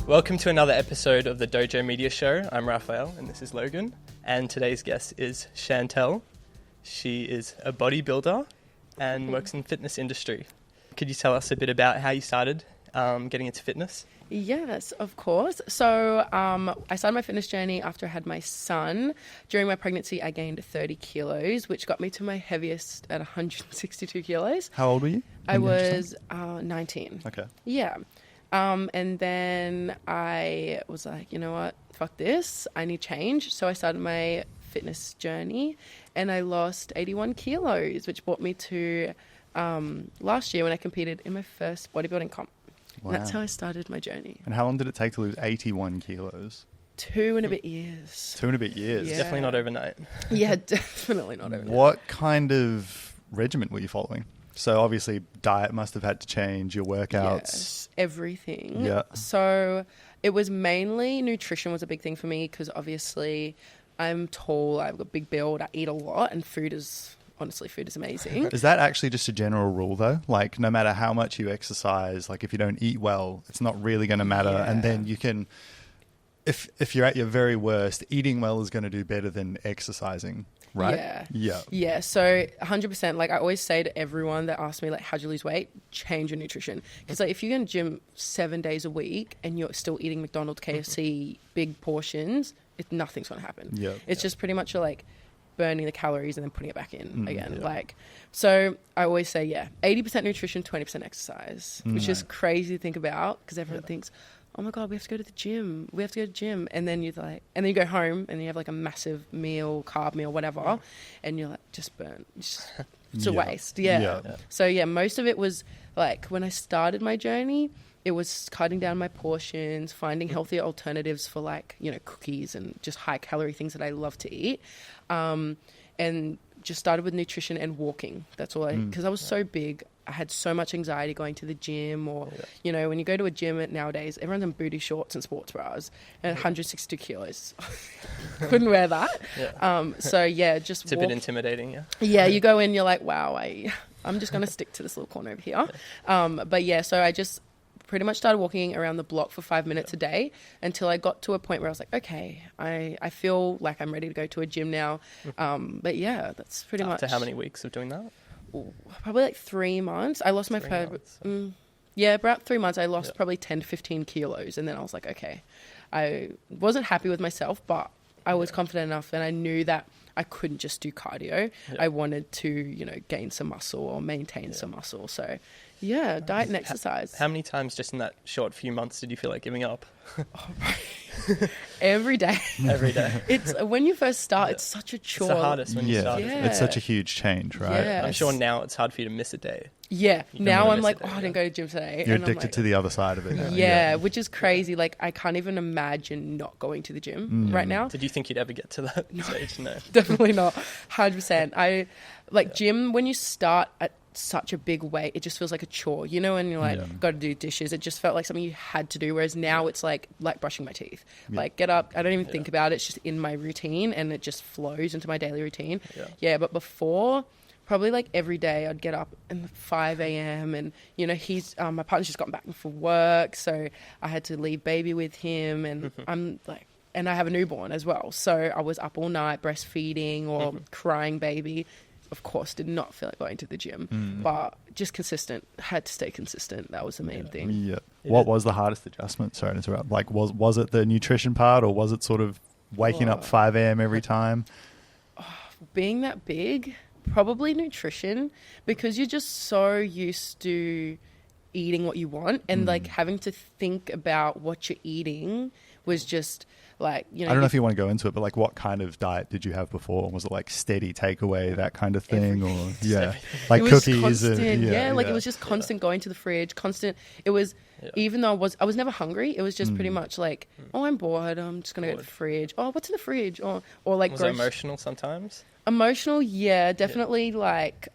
Welcome to another episode of the Dojo Media Show. I'm Raphael and this is Logan. And today's guest is Chantelle. She is a bodybuilder and works in the fitness industry. Could you tell us a bit about how you started getting into fitness? Yes, of course. So I started my fitness journey after I had my son. During my pregnancy, I gained 30 kilos, which got me to my heaviest at 162 kilos. How old were you? I was 19. Okay. Yeah. And then I was like, you know what? Fuck this. I need change. So I started my fitness journey and I lost 81 kilos, which brought me to last year when I competed in my first bodybuilding comp. Wow. And that's how I started my journey. And how long did it take to lose 81 kilos? 2 and a bit years. 2 and a bit years. Yeah. Definitely not overnight. Yeah, definitely not overnight. What kind of regimen were you following? So obviously diet must have had to change, your workouts. Yes, everything. Yeah. So it was mainly nutrition was a big thing for me because obviously I'm tall, I've got big build, I eat a lot and food is amazing. Is that actually just a general rule though? Like no matter how much you exercise, like if you don't eat well, it's not really going to matter. Yeah. And then you can, if you're at your very worst, eating well is going to do better than exercising, right? Yeah. So 100%, like I always say to everyone that asks me like, how'd you lose weight? Change your nutrition. Because like if you're in the gym 7 days a week and you're still eating McDonald's, KFC, big portions, nothing's going to happen. Yeah. It's just pretty much like burning the calories and then putting it back in again. Yeah. Like, so I always say, 80% nutrition, 20% exercise, which is crazy to think about because everyone thinks, oh my God, we have to go to the gym. And then you go home and you have like a massive meal, carb meal, whatever. And you're like, just burn. It's a waste. Yeah. So most of it was like when I started my journey, it was cutting down my portions, finding healthier alternatives for like, cookies and just high calorie things that I love to eat. And just started with nutrition and walking. That's all because I was so big. I had so much anxiety going to the gym or, when you go to a gym nowadays, everyone's in booty shorts and sports bras and 162 kilos. Couldn't wear that. Just It's a bit intimidating, Yeah, you go in, you're like, wow, I'm just going to stick to this little corner over here. So I just pretty much started walking around the block for 5 minutes a day until I got to a point where I was like, okay, I feel like I'm ready to go to a gym now. That's pretty much. After how many weeks of doing that? Probably like 3 months. I lost my first. About 3 months. I lost probably 10 to 15 kilos. And then I was like, okay, I wasn't happy with myself, but I was confident enough and I knew that I couldn't just do cardio. Yeah. I wanted to, gain some muscle or maintain some muscle. So, diet and exercise. How many times just in that short few months did you feel like giving up? Every day. Every day. It's when you first start, it's such a chore. It's the hardest when you start. Yeah. It's such a huge change, right? Yes. I'm sure now it's hard for you to miss a day. Yeah. Now I'm like, I didn't go to the gym today. You're addicted to the other side of it. Yeah, which is crazy. Like, I can't even imagine not going to the gym right now. Did you think you'd ever get to that stage? No. Definitely not. 100%. Gym, when you start at such a big weight, it just feels like a chore, and you're like, got to do dishes. It just felt like something you had to do, whereas now it's like brushing my teeth. Like, get up, I don't even think about it. It's just in my routine and it just flows into my daily routine. But before, probably like every day I'd get up at 5 a.m. and he's my partner's just gotten back from work, so I had to leave baby with him, and I'm like, and I have a newborn as well, so I was up all night breastfeeding or crying baby. Of course, did not feel like going to the gym, but just consistent. Had to stay consistent. That was the main thing. Yeah. What was the hardest adjustment? Sorry to interrupt. Like, was it the nutrition part, or was it sort of waking up 5 a.m. every time? Being that big, probably nutrition, because you're just so used to eating what you want, and like having to think about what you're eating was just like, I don't know if you want to go into it, but like what kind of diet did you have before? Was it like steady takeaway, that kind of thing? Everything. Or like cookies? Constant, it was just constant going to the fridge, constant. It was, even though I was never hungry, it was just pretty much like, oh, I'm bored, I'm just going to go to the fridge. Oh, what's in the fridge? Or like... Was it emotional sometimes? Emotional, yeah, definitely like...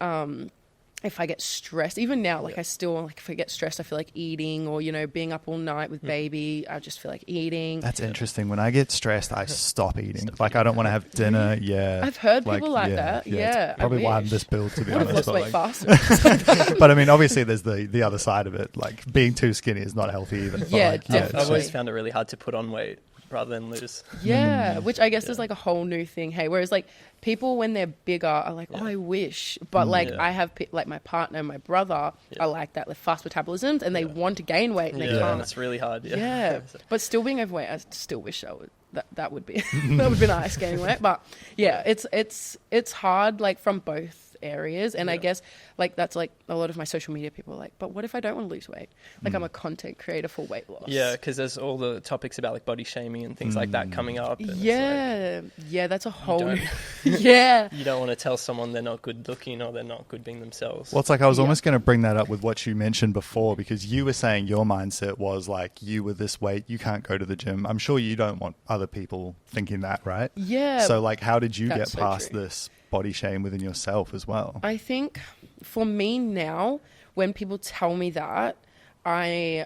if I get stressed, even now, like I still, like if I get stressed, I feel like eating, or, you know, being up all night with baby, I just feel like eating. That's interesting. When I get stressed, I stop eating. Like I don't want to have dinner. Yeah. I've heard people like that. Yeah. Probably why I'm this build, to be honest. Lost weight faster. But I mean, obviously there's the other side of it. Like being too skinny is not healthy either. Yeah, like, definitely. I've always found it really hard to put on weight rather than lose. Yeah, which I guess is like a whole new thing. Hey, whereas like people when they're bigger are like, oh, I wish. But like I have like my partner, my brother are like that, with fast metabolisms, and they want to gain weight and they can't. And it's really hard. Yeah. But still being overweight, I still wish I would. That would be that would be nice, gaining weight. But yeah, it's hard, like from both areas. And I guess like that's like a lot of my social media people are like, but what if I don't want to lose weight? Like I'm a content creator for weight loss. Yeah, because there's all the topics about like body shaming and things like that coming up. And yeah, that's a whole you don't want to tell someone they're not good looking or they're not good being themselves. Well, it's like I was almost going to bring that up with what you mentioned before, because you were saying your mindset was like, you were this weight, you can't go to the gym. I'm sure you don't want other people thinking that, right? Yeah. So like, how did you get so past true. this body shame within yourself as well? I think for me now, when people tell me that, I'm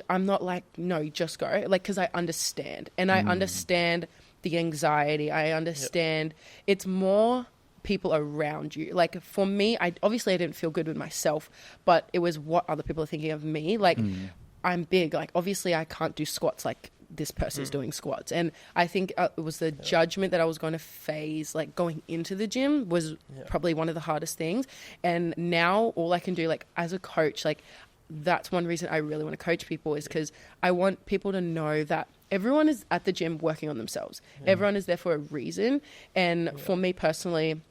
not like, no, just go. Like, because I understand. And I understand the anxiety. I understand. It's more people around you. Like, for me, I didn't feel good with myself, but it was what other people are thinking of me. Like, I'm big. Like, obviously, I can't do squats like this person's doing squats. And I think it was the judgment that I was going to face, like going into the gym was probably one of the hardest things. And now all I can do, like as a coach, like that's one reason I really want to coach people, is because I want people to know that everyone is at the gym working on themselves. Everyone is there for a reason. And for me personally,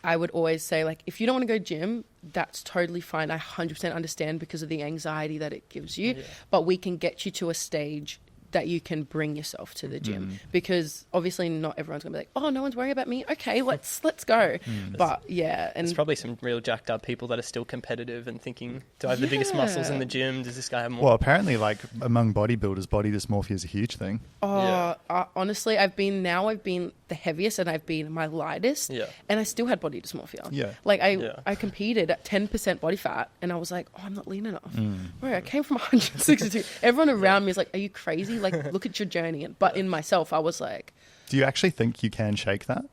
I would always say, like, if you don't want to go gym, that's totally fine. I 100% understand, because of the anxiety that it gives you. But we can get you to a stage that you can bring yourself to the gym, because obviously not everyone's gonna be like, oh, no one's worrying about me, okay, let's go. But yeah, and there's probably some real jacked up people that are still competitive and thinking, do I have the biggest muscles in the gym? Does this guy have more? Well, apparently, like among bodybuilders, body dysmorphia is a huge thing. Honestly, I've been the heaviest and I've been my lightest, and I still had body dysmorphia. Like I competed at 10% body fat, and I was like, oh, I'm not lean enough. Bro, I came from 162. Everyone around me is like, are you crazy? Like, look at your journey. But in myself, I was like, do you actually think you can shake that?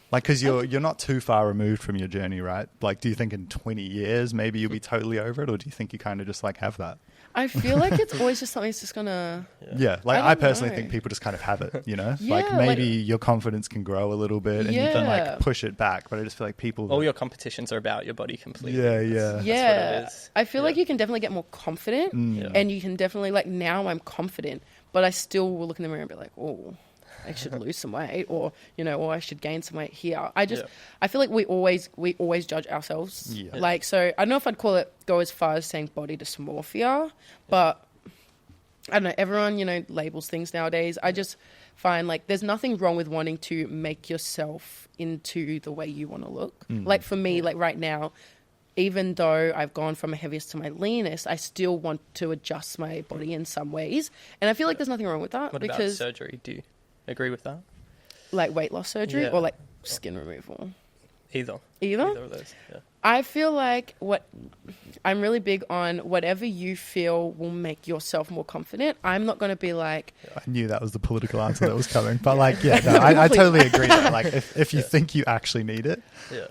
Like, because you're not too far removed from your journey, right? Like, do you think in 20 years maybe you'll be totally over it, or do you think you kind of just like have that? I feel like it's always just something that's just gonna... Yeah, like I personally think people just kind of have it, you know? Like maybe your confidence can grow a little bit and you can like push it back, but I just feel like people... All your competitions are about your body completely. Yeah. That's what it is. I feel like you can definitely get more confident and you can definitely, like, now I'm confident, but I still will look in the mirror and be like, oh, I should lose some weight, or, you know, or I should gain some weight here. I feel like we always judge ourselves. Like, so I don't know if I'd go as far as saying body dysmorphia, but I don't know, everyone, you know, labels things nowadays. I just find like there's nothing wrong with wanting to make yourself into the way you want to look. Like for me, like right now, even though I've gone from my heaviest to my leanest, I still want to adjust my body in some ways. And I feel like there's nothing wrong with that. What about surgery? Do you agree with that? Like weight loss surgery or like skin removal? Either of those. I feel like I'm really big on whatever you feel will make yourself more confident. I'm not going to be like... I knew that was the political answer that was coming. But like, I totally agree. Like if you think you actually need it.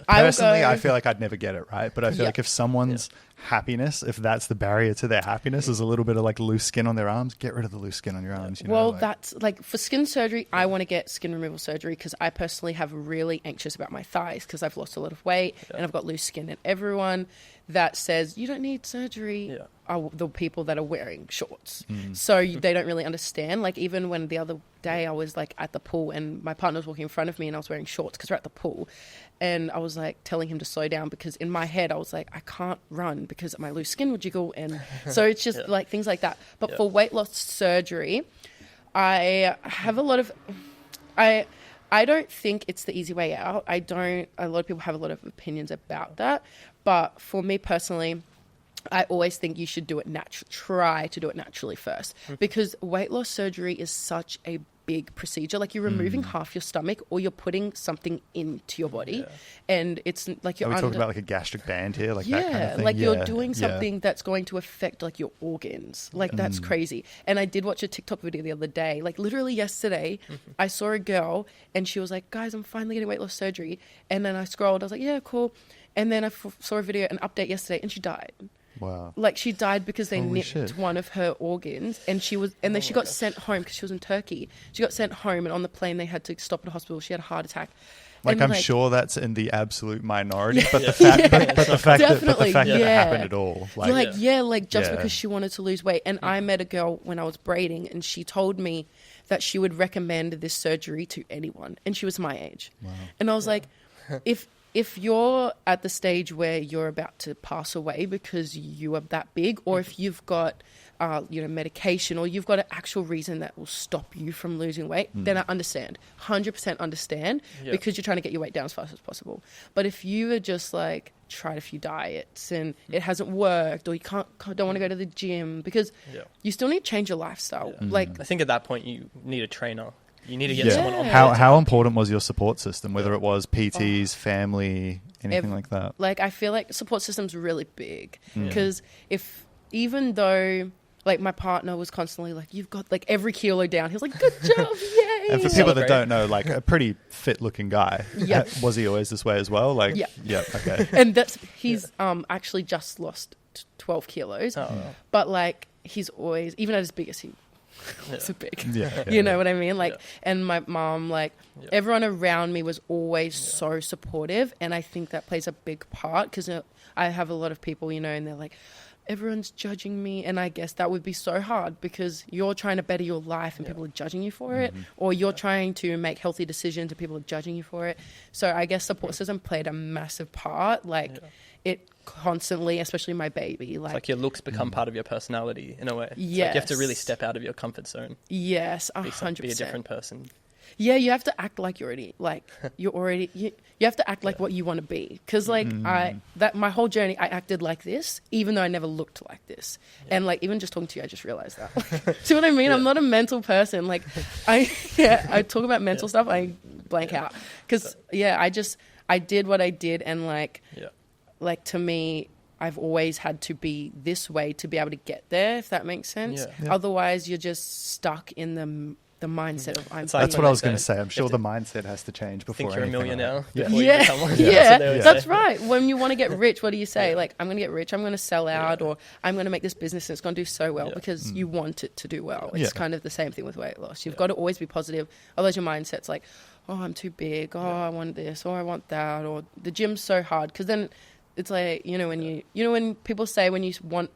Personally, I feel like I'd never get it, right? But I feel like if someone's happiness, if that's the barrier to their happiness, is a little bit of like loose skin on their arms, get rid of the loose skin on your arms. You know, that's like for skin surgery, I want to get skin removal surgery because I personally have really anxious about my thighs because I've lost a lot of weight and I've got loose skin. And everyone that says you don't need surgery are the people that are wearing shorts. So they don't really understand. Like even when the other day I was like at the pool and my partner was walking in front of me and I was wearing shorts because we're at the pool. And I was like telling him to slow down because in my head I was like, I can't run because my loose skin would jiggle. And so it's just like things like that. But for weight loss surgery, I have a lot of... I don't think it's the easy way out. A lot of people have a lot of opinions about that. But for me personally, I always think you should do it try to do it naturally first. Because weight loss surgery is such a big procedure. Like you're removing half your stomach, or you're putting something into your body, and it's like you're. Are we talking about like a gastric band here, like that kind of thing? Like you're doing something that's going to affect like your organs. Like that's crazy. And I did watch a TikTok video the other day, like literally yesterday. I saw a girl, and she was like, "Guys, I'm finally getting weight loss surgery." And then I scrolled. I was like, "Yeah, cool." And then I saw a video, an update yesterday, and she died. Wow. Like she died because they Holy nipped shit. one of her organs, and then she got sent home because she was in Turkey. She got sent home, and on the plane they had to stop at a hospital. She had a heart attack. Like, I'm sure that's in the absolute minority, but the fact, but the fact that it happened at all, just because she wanted to lose weight. And I met a girl when I was braiding, and she told me that she would recommend this surgery to anyone, and she was my age. Wow. And I was like, if you're at the stage where you're about to pass away because you are that big, or if you've got, medication, or you've got an actual reason that will stop you from losing weight, then I understand, 100% understand, because you're trying to get your weight down as fast as possible. But if you are just like tried a few diets and it hasn't worked, or you don't want to go to the gym, because you still need to change your lifestyle. Like I think at that point you need a trainer. You need to get someone on. How important was your support system, whether it was PTs, family, anything like that? Like, I feel like support system's really big, because even though like my partner was constantly like, "You've got like every kilo down," he was like, "Good job, yay!" And for people that don't know, like a pretty fit-looking guy, was he always this way as well? Like, okay. And he's actually just lost 12 kilos, but like he's always, even at his biggest, he so big. You know what I mean? Like, and my mom, like everyone around me was always so supportive, and I think that plays a big part, because I have a lot of people, and they're like, everyone's judging me, and I guess that would be so hard, because you're trying to better your life and people are judging you for it, or you're trying to make healthy decisions and people are judging you for it. So I guess support system played a massive part. Like it constantly, especially my baby, like your looks become part of your personality in a way. Yes. Like you have to really step out of your comfort zone. Yes, 100%. Be a different person. Yeah, you have to act like you have to act like what you want to be. Because like my whole journey, I acted like this, even though I never looked like this. And like, even just talking to you, I just realized that. See what I mean? I'm not a mental person. Like I talk about mental stuff, I blank out. Because I did what I did, and like to me, I've always had to be this way to be able to get there, if that makes sense. Otherwise, you're just stuck in the mindset of That's what I was going to say. I'm sure the mindset has to change before think you're a millionaire. Yeah. That's right. When you want to get rich, what do you say? Like, I'm going to get rich, I'm going to sell out, or I'm going to make this business and it's going to do so well, because you want it to do well. It's kind of the same thing with weight loss. You've got to always be positive. Otherwise, your mindset's like, oh, I'm too big. Oh, I want this, or I want that, or the gym's so hard. Because then it's like, when people say when you want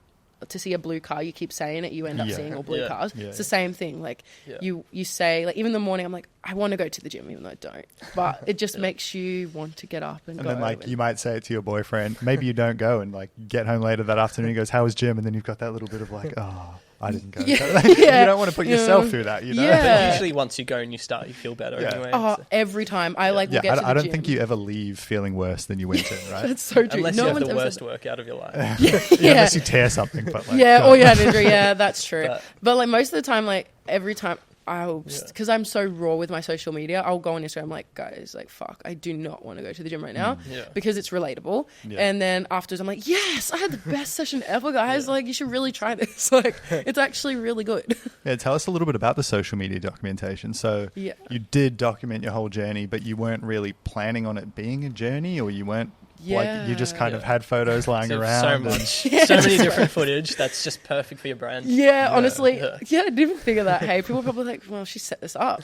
to see a blue car, you keep saying it, you end up seeing all blue cars. It's the same thing. Like you say, like, even in the morning, I'm like, I want to go to the gym, even though I don't. But it just makes you want to get up and go. And then like you might say it to your boyfriend. Maybe you don't go, and like get home later that afternoon, he goes, "How was gym?" And then you've got that little bit of like, oh, I didn't go. You don't want to put yourself through that, But usually once you go and you start, you feel better anyway. Oh, every time. I will get to the gym. I don't think you ever leave feeling worse than you went in, right? That's so true. Unless you have the worst workout of your life. Unless you tear something. But like, or you had an injury. Yeah, that's true. But like most of the time, like every time, because I'm so raw with my social media, I'll go on Instagram like, guys, like, fuck, I do not want to go to the gym right now, because it's relatable. And then afterwards I'm like, yes, I had the best session ever, guys. Like, you should really try this. Like, it's actually really good. Tell us a little bit about the social media documentation. So you did document your whole journey, but you weren't really planning on it being a journey, or you weren't like, you just kind of had photos lying around. So many different footage that's just perfect for your brand. Honestly, I didn't even figure that. Hey, people are probably like, well, she set this up.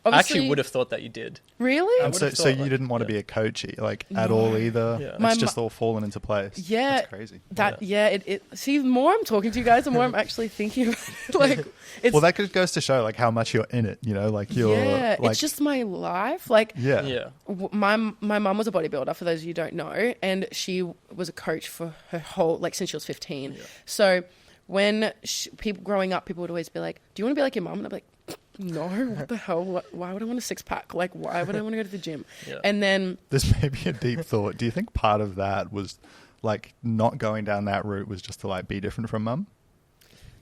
I actually would have thought that you did. Really? And so you didn't want to be a coachy, like, at all either? It's just all fallen into place. Yeah. That's crazy. See, the more I'm talking to you guys, the more I'm actually thinking about it. Like, well, that goes to show, like, how much you're in it, like, you're... Yeah, like, it's just my life. Like, my mum was a bodybuilder, for those of you who don't know, and she was a coach for her whole, like, since she was 15. So when people growing up, people would always be like, do you want to be like your mum? And I'd be like, no, what the hell? Why would I want a six-pack? Like, why would I want to go to the gym? And then... This may be a deep thought. Do you think part of that was, like, not going down that route was just to, like, be different from mum?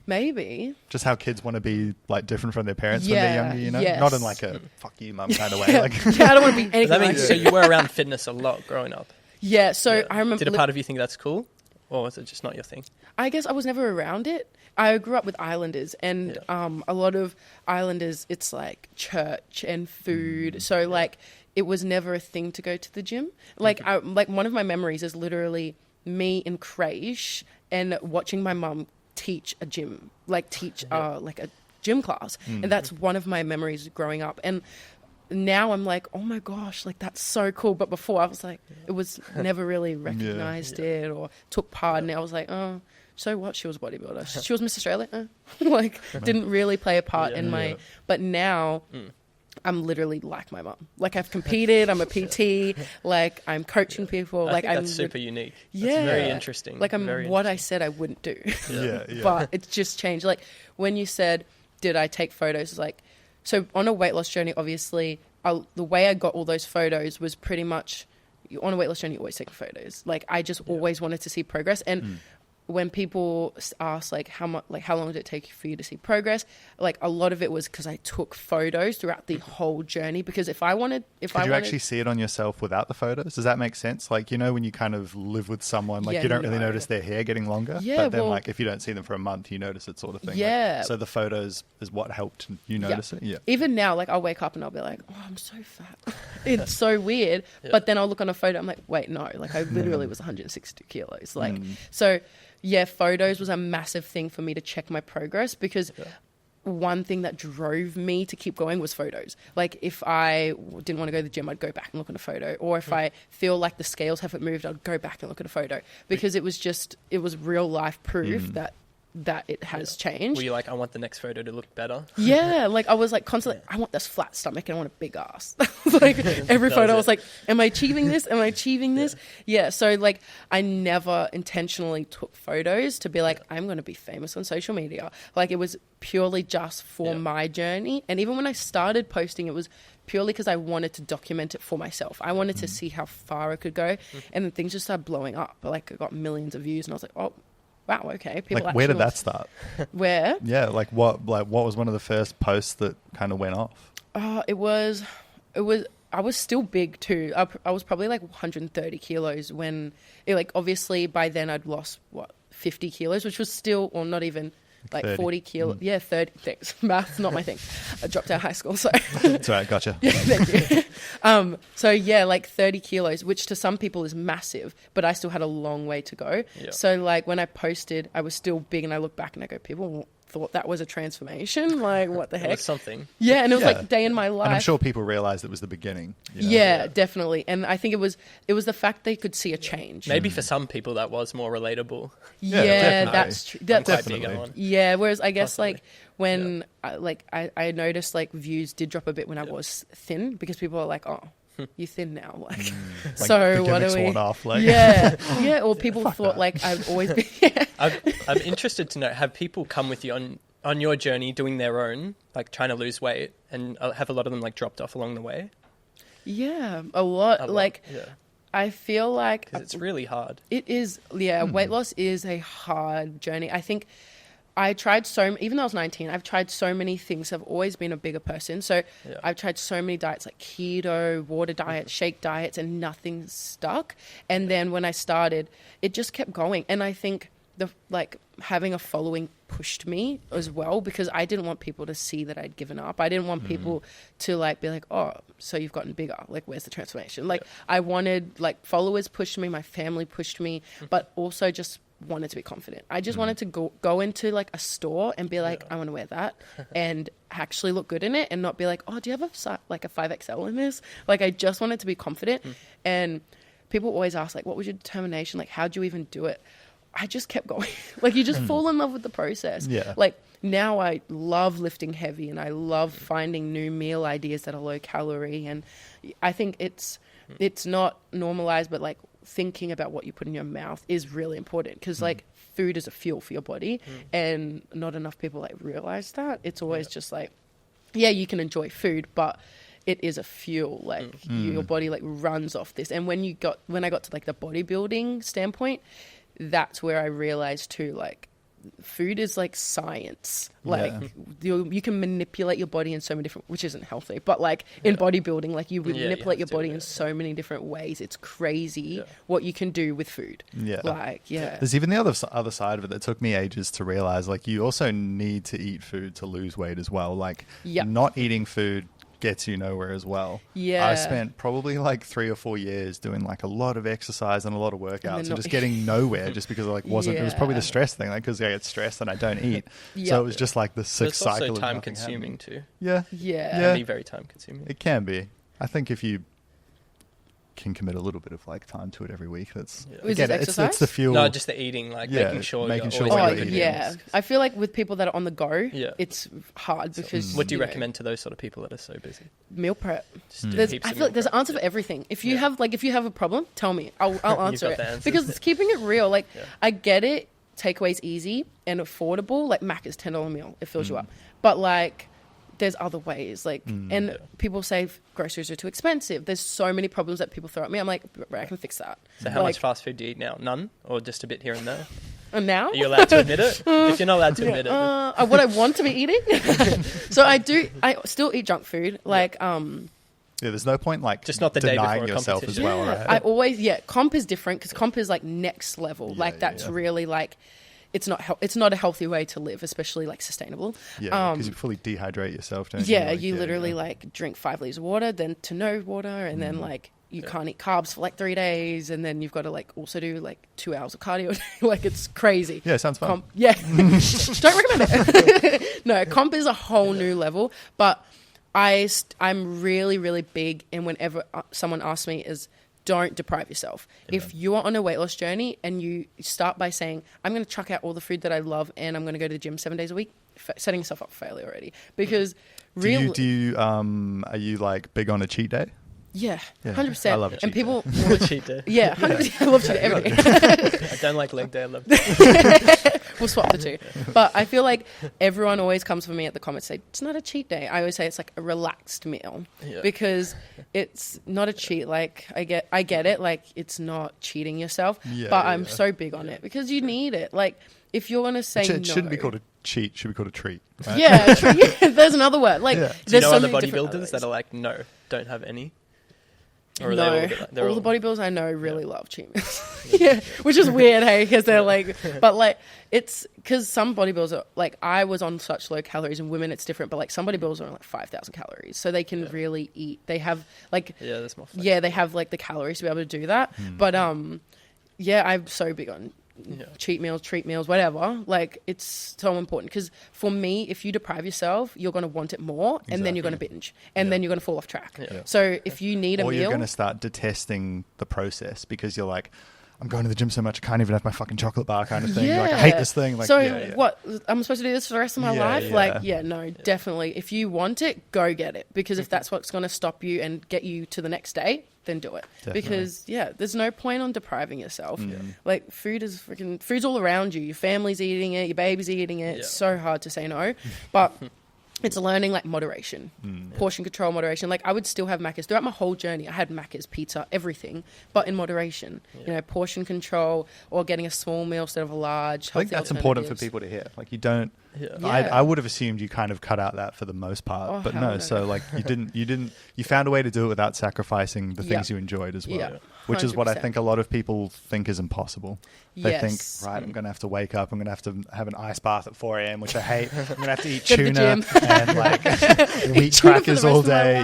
Maybe. Just how kids want to be like different from their parents when they're younger, you know? Yes. Not in like a fuck you mum kind of way. Like yeah, I don't want to be anything like So you were around fitness a lot growing up? Yeah, so I remember... Did a part of you think that's cool? Or was it just not your thing? I guess I was never around it. I grew up with Islanders, and a lot of Islanders, it's like church and food. So like it was never a thing to go to the gym. Like like one of my memories is literally me in creche and watching my mum teach a gym, like like a gym class. And that's one of my memories growing up. And now I'm like, oh my gosh, like that's so cool. But before I was like, it was never really recognized it or took part in it. I was like, oh, so what? She was a bodybuilder. She was Miss Australia. Like didn't really play a part in my, but now I'm literally like my mum. Like I've competed, I'm a PT, like I'm coaching people. I like think that's super unique. Yeah. That's very interesting. Like I'm very what I said I wouldn't do. Yeah. But it's just changed. Like when you said, did I take photos? Like, so on a weight loss journey, obviously, the way I got all those photos was pretty much, on a weight loss journey, you always take photos. Like I just always wanted to see progress. And when people ask like how long did it take for you to see progress, like a lot of it was because I took photos throughout the whole journey. Because if I wanted, Could you actually see it on yourself without the photos? Does that make sense? Like, you know, when you kind of live with someone, like you don't really notice their hair getting longer, but then like if you don't see them for a month, you notice it, sort of thing. Yeah. Like, so the photos is what helped you notice it. Yeah. Even now, like I'll wake up and I'll be like, oh, I'm so fat. It's so weird. But then I'll look on a photo, I'm like, wait, no, like I literally was 162 kilos. Like, so yeah, photos was a massive thing for me to check my progress, because one thing that drove me to keep going was photos. Like if I didn't want to go to the gym, I'd go back and look at a photo. Or if I feel like the scales haven't moved, I'd go back and look at a photo, because it was real life proof that it has changed. Were you like, I want the next photo to look better? Yeah, like I was like constantly, I want this flat stomach and I want a big ass. Like every photo I was like, am I achieving this? Am I achieving this? Yeah, so like I never intentionally took photos to be like, I'm going to be famous on social media. Like it was purely just for my journey. And even when I started posting, it was purely because I wanted to document it for myself. I wanted to see how far it could go. And then things just started blowing up. Like I got millions of views and I was like, oh, wow, okay. People like, where did that start? Where? Yeah, like what was one of the first posts that kind of went off? I was still big too. I was probably like 130 kilos when, obviously by then I'd lost 50 kilos, which was still, or not even, like 30. 40 kilos. Yeah, 30. Thanks. Math's not my thing. I dropped out of high school, so. That's all right, gotcha. Yeah, thank you. So yeah, like 30 kilos, which to some people is massive, but I still had a long way to go. Yeah. So like when I posted, I was still big, and I look back and I go, people thought that was a transformation. Like what the heck? It was something. Yeah, and it was like day in my life. And I'm sure people realized it was the beginning. You know? Yeah, definitely. And I think it was the fact they could see a change. Maybe for some people that was more relatable. Yeah, that's true. That's definitely. Yeah, whereas I guess like when I noticed like views did drop a bit when I was thin, because people are like, oh, you're thin now, like so what are we off, like. yeah or people thought that. Like I've always been I'm interested to know, have people come with you on your journey doing their own, like trying to lose weight, and have a lot of them like dropped off along the way? A lot. Like I feel like because it's really hard. It is. Weight loss is a hard journey. I think I tried even though I was 19, I've tried so many things. I've always been a bigger person. So I've tried so many diets, like keto, water diets, shake diets, and nothing stuck. And then when I started, it just kept going. And I think having a following pushed me as well, because I didn't want people to see that I'd given up. I didn't want people to like be like, oh, so you've gotten bigger. Like, where's the transformation? Like I wanted, like, followers pushed me, my family pushed me, but also just wanted to be confident. I just wanted to go into like a store and be like, I want to wear that and actually look good in it, and not be like, oh, do you have a 5XL in this? Like I just wanted to be confident. And people always ask like, what was your determination? Like, how'd you even do it? I just kept going. Like you just fall in love with the process. Yeah. Like now I love lifting heavy, and I love finding new meal ideas that are low calorie. And I think it's not normalized, but like thinking about what you put in your mouth is really important, because like food is a fuel for your body, and not enough people like realize that. It's always just like, you can enjoy food, but it is a fuel. Like your body like runs off this. And when I got to like the bodybuilding standpoint, that's where I realized too, like food is like science. Like you can manipulate your body in so many different, which isn't healthy, but like in bodybuilding, like you manipulate your body in so many different ways. It's crazy what you can do with food. There's even the other side of it that took me ages to realize. Like you also need to eat food to lose weight as well. Like not eating food gets you nowhere as well. I spent probably like 3 or 4 years doing like a lot of exercise and a lot of workouts and just getting nowhere just because I like wasn't it was probably the stress thing, like because I get stressed and I don't eat. So it was just like the sick cycle. It's also time consuming too. It can be very time consuming. It can be. I think if you can commit a little bit of like time to it every week, that's it's the fuel. No, just the eating, like making sure you're eating. I feel like with people that are on the go, it's hard because what do you recommend to those sort of people that are so busy? Meal prep. I feel like there's an answer for everything. If you have a problem, tell me, I'll answer it, because it's keeping it real. Like I get it, takeaway's easy and affordable, like Mac is $10 meal, it fills you up, but like there's other ways, like and people say groceries are too expensive. There's so many problems that people throw at me. I'm like, I can fix that. So how much fast food do you eat now? None, or just a bit here and there? And now are you allowed to admit it? If you're not allowed to admit it, what I want to be eating. So I still eat junk food, like there's no point like just not the denying day before yourself as well, right? I always comp is different because comp is like next level. Like that's really like it's not a healthy way to live, especially like sustainable. Because you fully dehydrate yourself, don't you? You literally like drink 5 liters of water, then to no water, and then like you can't eat carbs for like 3 days, and then you've got to like also do like 2 hours of cardio. Like it's crazy. Sounds fun. Don't recommend it. No, comp is a whole new level, but I'm really, really big, and whenever someone asks me is, don't deprive yourself. If you are on a weight loss journey and you start by saying, I'm going to chuck out all the food that I love and I'm going to go to the gym 7 days a week, setting yourself up for failure already. Because are you like big on a cheat day? Yeah, 100%. I love a cheat and people day. Cheat day. Yeah, 100%. I love cheat day every day. I don't like leg day. I love it. We'll swap the two. But I feel like everyone always comes for me at the comments and say, it's not a cheat day. I always say it's like a relaxed meal because it's not a cheat. Like I get it. Like it's not cheating yourself, but I'm so big on it because you need it. Like if you're going to say it shouldn't be called a cheat, should be called a treat. Right? There's another word. Like do you know other bodybuilders that are like, no, don't have any? Or no, all the bodybuilders I know really love cheat meals. Which is weird, hey, because they're like, but like, it's because some bodybuilders are like, I was on such low calories, and women it's different, but like some bodybuilders are on like 5,000 calories, so they can really eat. They have like, there's more flexible. They have like the calories to be able to do that. But I'm so big on cheat meals, treat meals, whatever. Like it's so important because for me, if you deprive yourself, you're going to want it more, and then you're going to binge, and then you're going to fall off track. So if you need a meal, you're going to start detesting the process because you're like, I'm going to the gym so much I can't even have my fucking chocolate bar kind of thing. Like I hate this thing. Like, what, I'm supposed to do this for the rest of my life? Definitely. If you want it, go get it, because if that's what's going to stop you and get you to the next day, then do it. Definitely. Because there's no point on depriving yourself. Like food's all around you. Your family's eating it, your baby's eating it. It's so hard to say no, but it's learning like moderation, portion control, moderation. Like I would still have Macca's throughout my whole journey. I had Macca's, pizza, everything, but in moderation. You know, portion control, or getting a small meal instead of a large. I think that's important for people to hear. Like you don't. I would have assumed you kind of cut out that for the most part, but no. So like you found a way to do it without sacrificing the things you enjoyed as well, which is what I think a lot of people think is impossible. They think, right, I'm going to have to wake up, I'm going to have an ice bath at 4 a.m, which I hate. I'm going to have to eat tuna and like wheat crackers all day.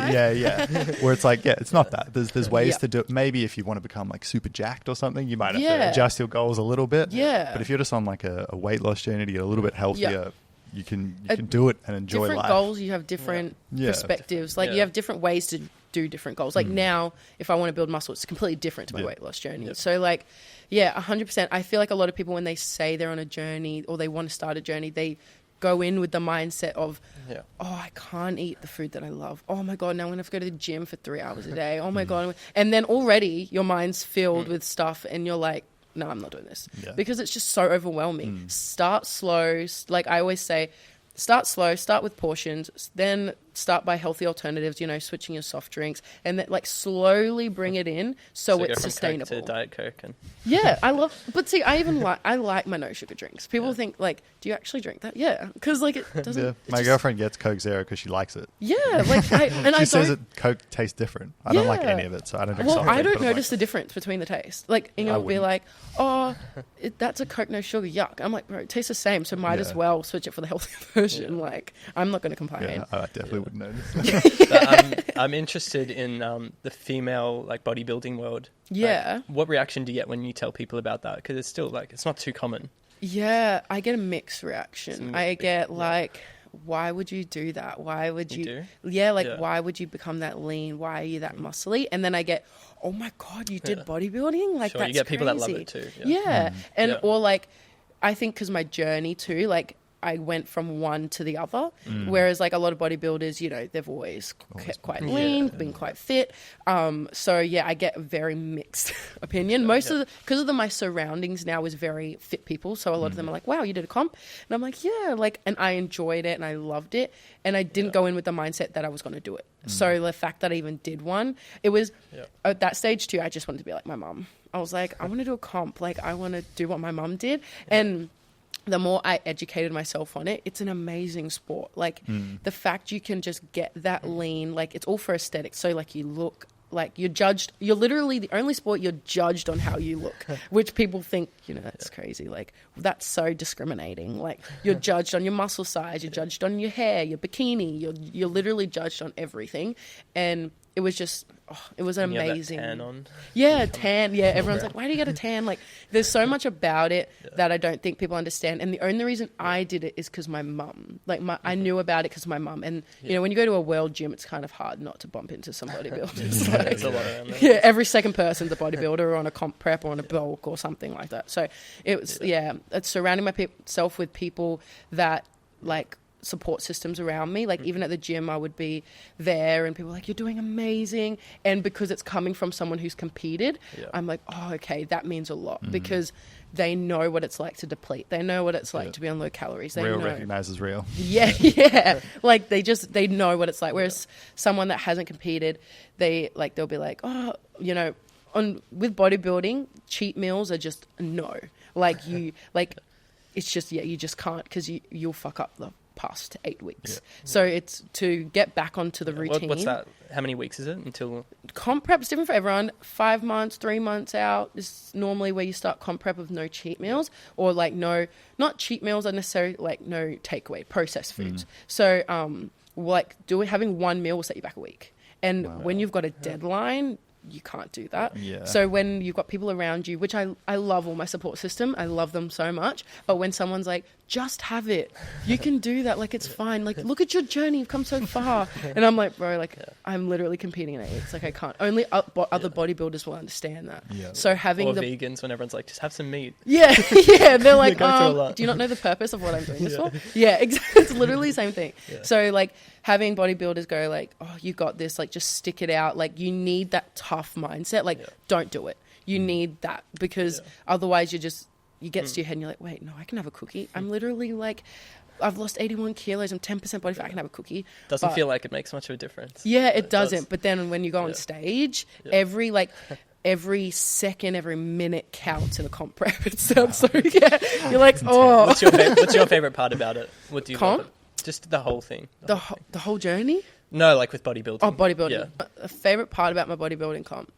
Where it's like, it's not that. There's ways to do it. Maybe if you want to become like super jacked or something, you might have to adjust your goals a little bit. But if you're just on like a weight loss journey to get a little bit healthier, you can do it and enjoy life. Different goals, you have different perspectives. Like you have different ways to do different goals. Like now, if I want to build muscle, it's completely different to my weight loss journey. So like, 100%. I feel like a lot of people, when they say they're on a journey or they want to start a journey, they go in with the mindset of, I can't eat the food that I love. Oh my God, now I'm going to have to go to the gym for 3 hours a day. Oh my God. And then already your mind's filled with stuff and you're like, no, I'm not doing this because it's just so overwhelming. Start slow. Like I always say, start slow, start with portions, then start by healthy alternatives, switching your soft drinks, and then like slowly bring it in so it's sustainable. Coke to Diet Coke and yeah, but see, I like my no sugar drinks. People think like, do you actually drink that? Yeah, because like it doesn't. Yeah. My girlfriend gets Coke Zero because she likes it. Yeah, like she says that Coke tastes different. I don't like any of it, so I don't drink soft I drink, don't notice the difference between the taste. Like, you'll be like, oh, that's a Coke no sugar, yuck. I'm like, bro, it tastes the same, so might as well switch it for the healthy version. Yeah. Like, I'm not going to complain. Yeah, I definitely wouldn't notice. But I'm interested in the female like bodybuilding world. Yeah. Like, what reaction do you get when you tell people about that? Because it's still like, it's not too common. Yeah, I get a mixed reaction. I get like, why would you do that? Why would you? Why would you become that lean? Why are you that muscly? And then I get, oh my God, you did bodybuilding? Like, that's you get people crazy. that love it too. Yeah. Or like, I think because my journey too, like, I went from one to the other, whereas like a lot of bodybuilders, they've always kept quite lean, been quite fit. So yeah, I get a very mixed opinion. Because of my surroundings now is very fit people. So a lot of them are like, wow, you did a comp. And I'm like, yeah, like, and I enjoyed it and I loved it. And I didn't go in with the mindset that I was going to do it. So the fact that I even did one, it was at that stage too, I just wanted to be like my mum. I was like, I want to do a comp. Like, I want to do what my mum did. And the more I educated myself on it, it's an amazing sport. Like, the fact you can just get that lean, like, it's all for aesthetics. So, like, you look like you're judged. You're literally the only sport you're judged on how you look, which people think, that's crazy. Like, that's so discriminating. Like, you're judged on your muscle size. You're judged on your hair, your bikini. You're literally judged on everything. And it was just, it was an amazing. Tan on. Yeah, tan. Yeah, everyone's like, why do you get a tan? Like, there's so much about it that I don't think people understand. And the only reason I did it is because my mum. Like, I knew about it because of my mum. And when you go to a world gym, it's kind of hard not to bump into some bodybuilders. Like, it's a lot around there. Yeah, every second person's a bodybuilder or on a comp prep or on a bulk or something like that. So it was it's surrounding myself with people that like support systems around me. Like, even at the gym, I would be there and people were like, you're doing amazing. And because it's coming from someone who's competed, I'm like, oh, okay, that means a lot because they know what it's like to deplete. They know what it's like to be on low calories. They real know. recognizes real. Yeah. Like, they know what it's like. Whereas someone that hasn't competed, they'll be like, oh, with bodybuilding, cheat meals are just no. Like, it's just, you just can't, because you'll fuck up the past 8 weeks. So it's to get back onto the routine. What's that? How many weeks is it until? Comp prep's different for everyone. 5 months, 3 months out is normally where you start comp prep with no cheat meals, or like not cheat meals are necessarily like no takeaway, processed foods. So having one meal will set you back a week. And when you've got a deadline, you can't do that. Yeah. So when you've got people around you, which I love all my support system, I love them so much. But when someone's like, just have it, you can do that. Like, it's fine. Like, look at your journey. You've come so far. And I'm like, bro, like, I'm literally competing in 8 weeks. Like, I can't. Only other bodybuilders will understand that. Yeah. So having vegans, when everyone's like, just have some meat. Yeah. They're like, do you not know the purpose of what I'm doing this for? Yeah, exactly. It's literally the same thing. Yeah. So like, having bodybuilders go like, oh, you got this, like, just stick it out. Like, you need that tough mindset. Like, don't do it. You need that, because otherwise you get to your head and you're like, wait, no, I can have a cookie. I'm literally like, I've lost 81 kilos. I'm 10% body fat. I can have a cookie. Doesn't feel like it makes much of a difference. Yeah, it doesn't. But then when you go on stage, every second, every minute counts in a comp prep. It sounds so, you're like, oh. What's your favorite part about it? What do you comp? Love it? Just the whole thing. The whole journey? No, like with bodybuilding. Oh, bodybuilding. Yeah. A favorite part about my bodybuilding comp?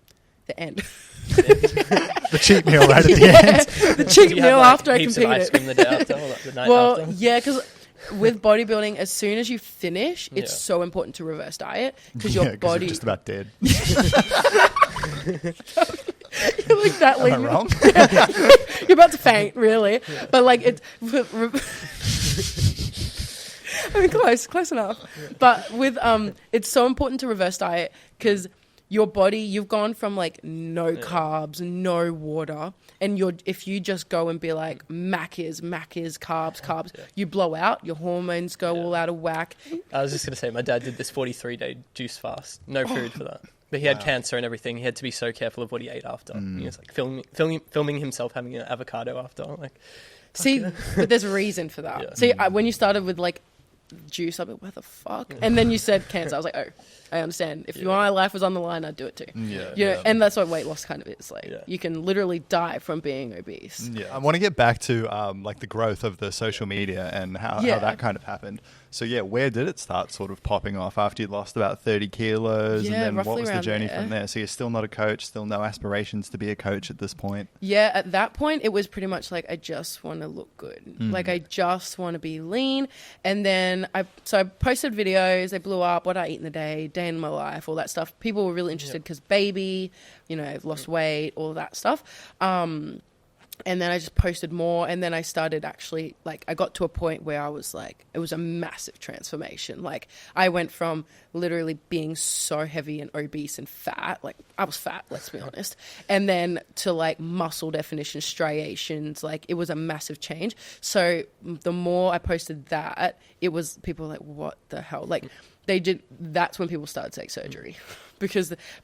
The end. The cheat meal right at the end. The cheat meal after I competed. Ice cream the day after, or the night after? Well, yeah, because with bodybuilding, as soon as you finish, it's so important to reverse diet, because your body... you're just about dead. You're like that. Am I wrong? You're about to faint, really. Yeah. But like, it's... I mean, close enough. But with it's so important to reverse diet, because your body, you've gone from like no carbs, no water, and if you just go and be like Macca's, carbs, you blow out, your hormones go all out of whack. I was just going to say, my dad did this 43-day juice fast, no food for that. But he had cancer and everything. He had to be so careful of what he ate after. He was like filming himself having an avocado after. Like, see, but there's a reason for that. Yeah. See, when you started with like juice. I'll be like, what the fuck? And then you said cancer. I was like, oh, I understand. If my life was on the line, I'd do it too. Yeah. And that's what weight loss kind of is. Like, you can literally die from being obese. Yeah. I want to get back to like the growth of the social media and how that kind of happened. So where did it start sort of popping off after you lost about 30 kilos? And then what was the journey from there? So you're still not a coach, still no aspirations to be a coach at this point? Yeah, at that point, it was pretty much like, I just want to look good. Like, I just want to be lean. And then I posted videos, they blew up, what I eat in the day in my life, all that stuff. People were really interested because baby, I've lost weight, all that stuff. And then I just posted more, and then I started actually, like, I got to a point where I was like, it was a massive transformation. Like, I went from literally being so heavy and obese and fat, like, I was fat, let's be honest, and then to, like, muscle definition, striations, like, it was a massive change. So the more I posted that, it was, people were like, what the hell? Like, that's when people started to take surgery.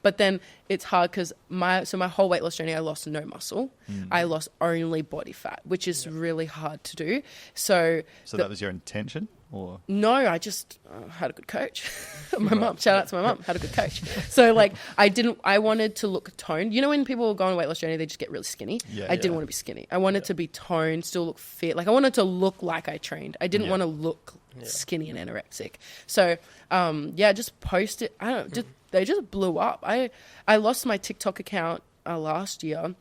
But then it's hard because my whole weight loss journey, I lost no muscle. I lost only body fat, which is really hard to do. So that was your intention? Or no, I just had a good coach. My mum, shout out to my mum, had a good coach. So like I wanted to look toned. When people go on a weight loss journey, they just get really skinny. I didn't want to be skinny. I wanted to be toned, still look fit. Like I wanted to look like I trained. I didn't want to look skinny and anorexic. So just post it. I don't know, they just blew up. I lost my TikTok account last year.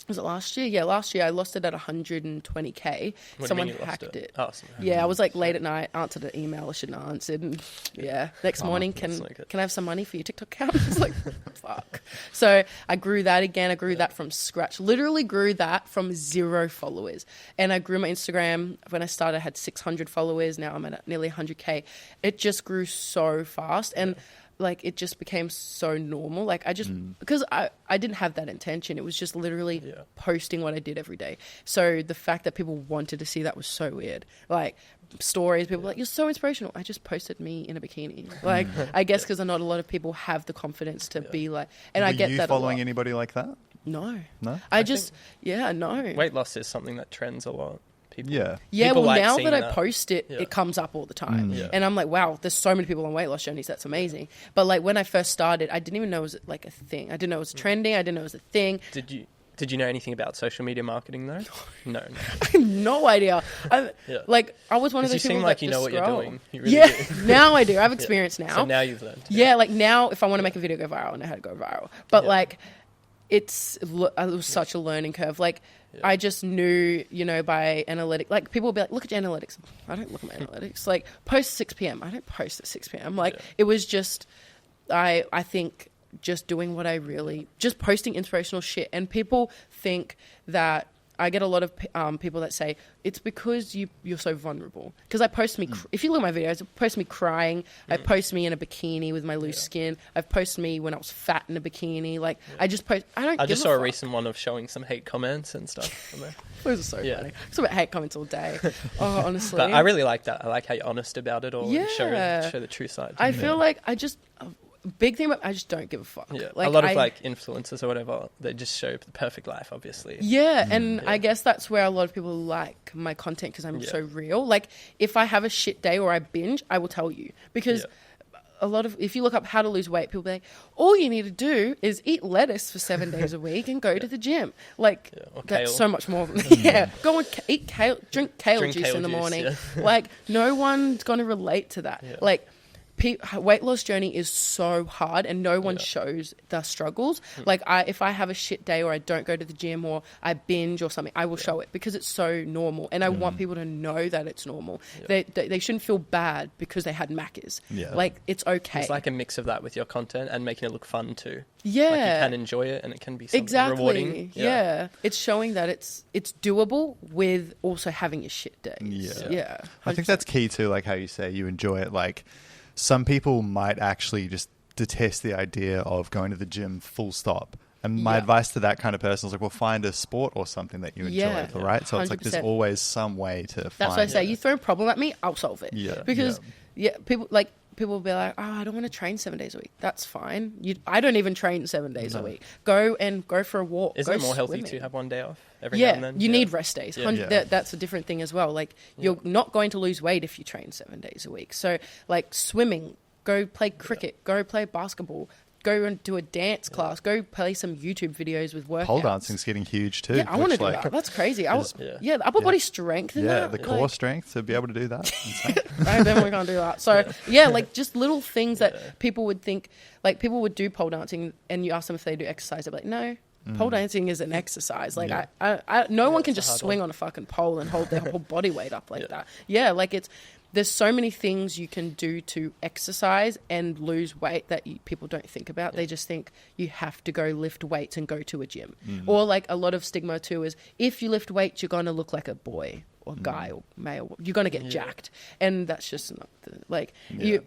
Was it last year? Yeah, last year I lost it at 120K. Someone hacked it. Oh, I was like late at night, answered an email I shouldn't have answered. And next morning, can I have some money for your TikTok account? It's like, fuck. So I grew that again. I grew that from scratch. Literally grew that from 0 followers. And I grew my Instagram. When I started, I had 600 followers. Now I'm at nearly 100K. It just grew so fast. And like it just became so normal. Like I just because I didn't have that intention. It was just literally posting what I did every day. So the fact that people wanted to see that was so weird. Like stories, people were like, you're so inspirational. I just posted me in a bikini. Like I guess because not a lot of people have the confidence to be like, and I get that. Are you following anybody like that? No. No. No. Weight loss is something that trends a lot. People well, like now that I post it, it comes up all the time. And I'm like, wow, there's so many people on weight loss journeys. That's amazing. But like when I first started, I didn't even know it was like a thing. I didn't know it was trending. I didn't know it was a thing. Did you know anything about social media marketing though? No. I have no idea. Like I was one of those people seem like you know what you're doing. You really do. Now I do. I have experience now. So now you've learned. Yeah, like now if I want to make a video go viral, I know how to go viral. But like it was such a learning curve. Like I just knew, by analytics, like people will be like, look at your analytics. I don't look at my analytics. Like post 6 p.m. I don't post at 6 p.m. Like it was just, I think just doing what just posting inspirational shit. And people think that I get a lot of people that say it's because you're so vulnerable. Because I post me, if you look at my videos, I post me crying. I post me in a bikini with my loose skin. I've posted me when I was fat in a bikini. Like I just post. I just saw a recent one of showing some hate comments and stuff. Those are so funny. It's about hate comments all day. Oh, honestly. But I really like that. I like how you're honest about it all and show the true side. I feel like big thing about I just don't give a fuck. Like, a lot of like influencers or whatever, they just show the perfect life, obviously. And I guess that's where a lot of people like my content because I'm so real. Like if I have a shit day or I binge, I will tell you because if you look up how to lose weight, people be like, all you need to do is eat lettuce for 7 days a week and go to the gym. Like that's so much more. Go and eat kale, drink kale juice in the morning. Like no one's going to relate to that. Like weight loss journey is so hard and no one shows the struggles. Like if I have a shit day or I don't go to the gym or I binge or something, I will show it because it's so normal and I want people to know that it's normal. They shouldn't feel bad because they had Maccas. Like it's okay. It's like a mix of that with your content and making it look fun too. Like you can enjoy it and it can be something rewarding. It's showing that it's doable with also having a shit day. I think that's key too, like how you say you enjoy it. Like some people might actually just detest the idea of going to the gym full stop. And my advice to that kind of person is like, well, find a sport or something that you enjoy, right? So 100%. It's like there's always some way to find. That's why I say, you throw a problem at me, I'll solve it. Because people like people will be like, oh, I don't want to train 7 days a week. That's fine. I don't even train 7 days a week. Go for a walk. Is go it more swimming. healthy to have one day off every now and then? You need rest days. Yeah. That's a different thing as well. Like, you're not going to lose weight if you train 7 days a week. So, like, swimming, go play cricket, go play basketball, go and do a dance class, go play some YouTube videos with workouts. Pole dancing's getting huge too. Yeah, I want to do that. That's crazy. The upper body strength. The core strength to be able to do that. Right, then we're going to do that. So, like just little things that people would think, like people would do pole dancing and you ask them if they do exercise, they're like, no. Pole dancing is an exercise. Like no one can just swing on a fucking pole and hold their whole body weight up like that. Yeah, like there's so many things you can do to exercise and lose weight that people don't think about. They just think you have to go lift weights and go to a gym. Or like a lot of stigma too is if you lift weights, you're going to look like a boy or guy or male. You're going to get jacked. And that's just not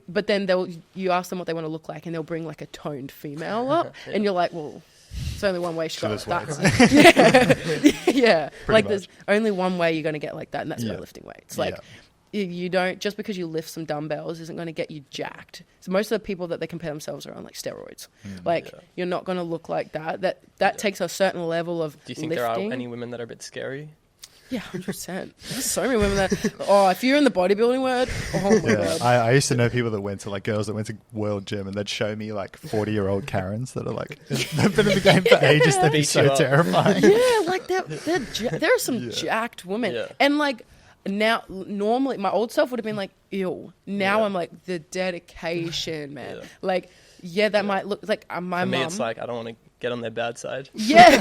but then you ask them what they want to look like and they'll bring like a toned female up and you're like, well, it's only one way shot. That's like much. There's only one way you're going to get like that, and that's by lifting weights. Like you don't, just because you lift some dumbbells isn't going to get you jacked. So most of the people that they compare themselves are on like steroids. You're not going to look like that. That takes a certain level of Do you think lifting. there are any women that are a bit scary? Yeah, 100%. There's so many women that, if you're in the bodybuilding world, oh my God. I used to know people that went to, like, girls that went to World Gym and they'd show me, like, 40-year-old Karens that are, like, they've been in the game for ages. They'd be so terrifying. Yeah, like, there are some jacked women. Yeah. And, like, now, normally, my old self would have been like, ew. Now I'm like, the dedication, man. Like, that might look like my mum. For me, it's like, I don't want to get on their bad side. Yeah,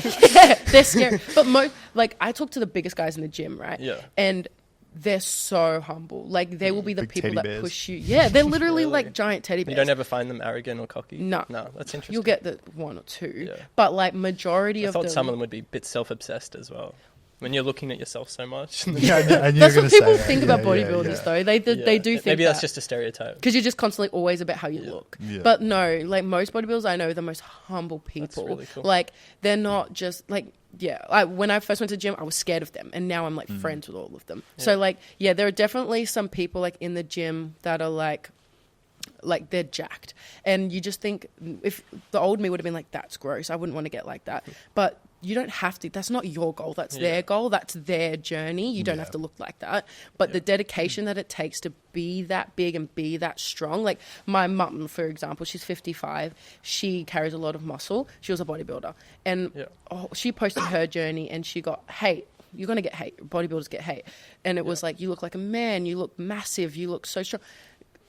they're scary. But I talk to the biggest guys in the gym, right? Yeah. And they're so humble. Like, they will be the big people that push you. Yeah, they're literally like giant teddy bears. You don't ever find them arrogant or cocky? No, that's interesting. You'll get the one or two. Yeah. But, like, majority of them... I thought some of them would be a bit self-obsessed as well. When you're looking at yourself so much. And that's what people think about bodybuilders, though. They do think maybe that's just a stereotype. Because you're just constantly always about how you look. Yeah. But no, like most bodybuilders I know are the most humble people. That's really cool. Like, they're not just like... when I first went to the gym, I was scared of them. And now I'm like friends with all of them. Yeah. So like, there are definitely some people like in the gym that are like they're jacked. And you just think, if the old me would have been like, that's gross. I wouldn't want to get like that. But you don't have to. That's not your goal. That's their goal. That's their journey. You don't have to look like that. But the dedication that it takes to be that big and be that strong. Like my mum, for example, she's 55. She carries a lot of muscle. She was a bodybuilder. And she posted her journey and she got hate. You're going to get hate. Bodybuilders get hate. And it was like, you look like a man. You look massive. You look so strong.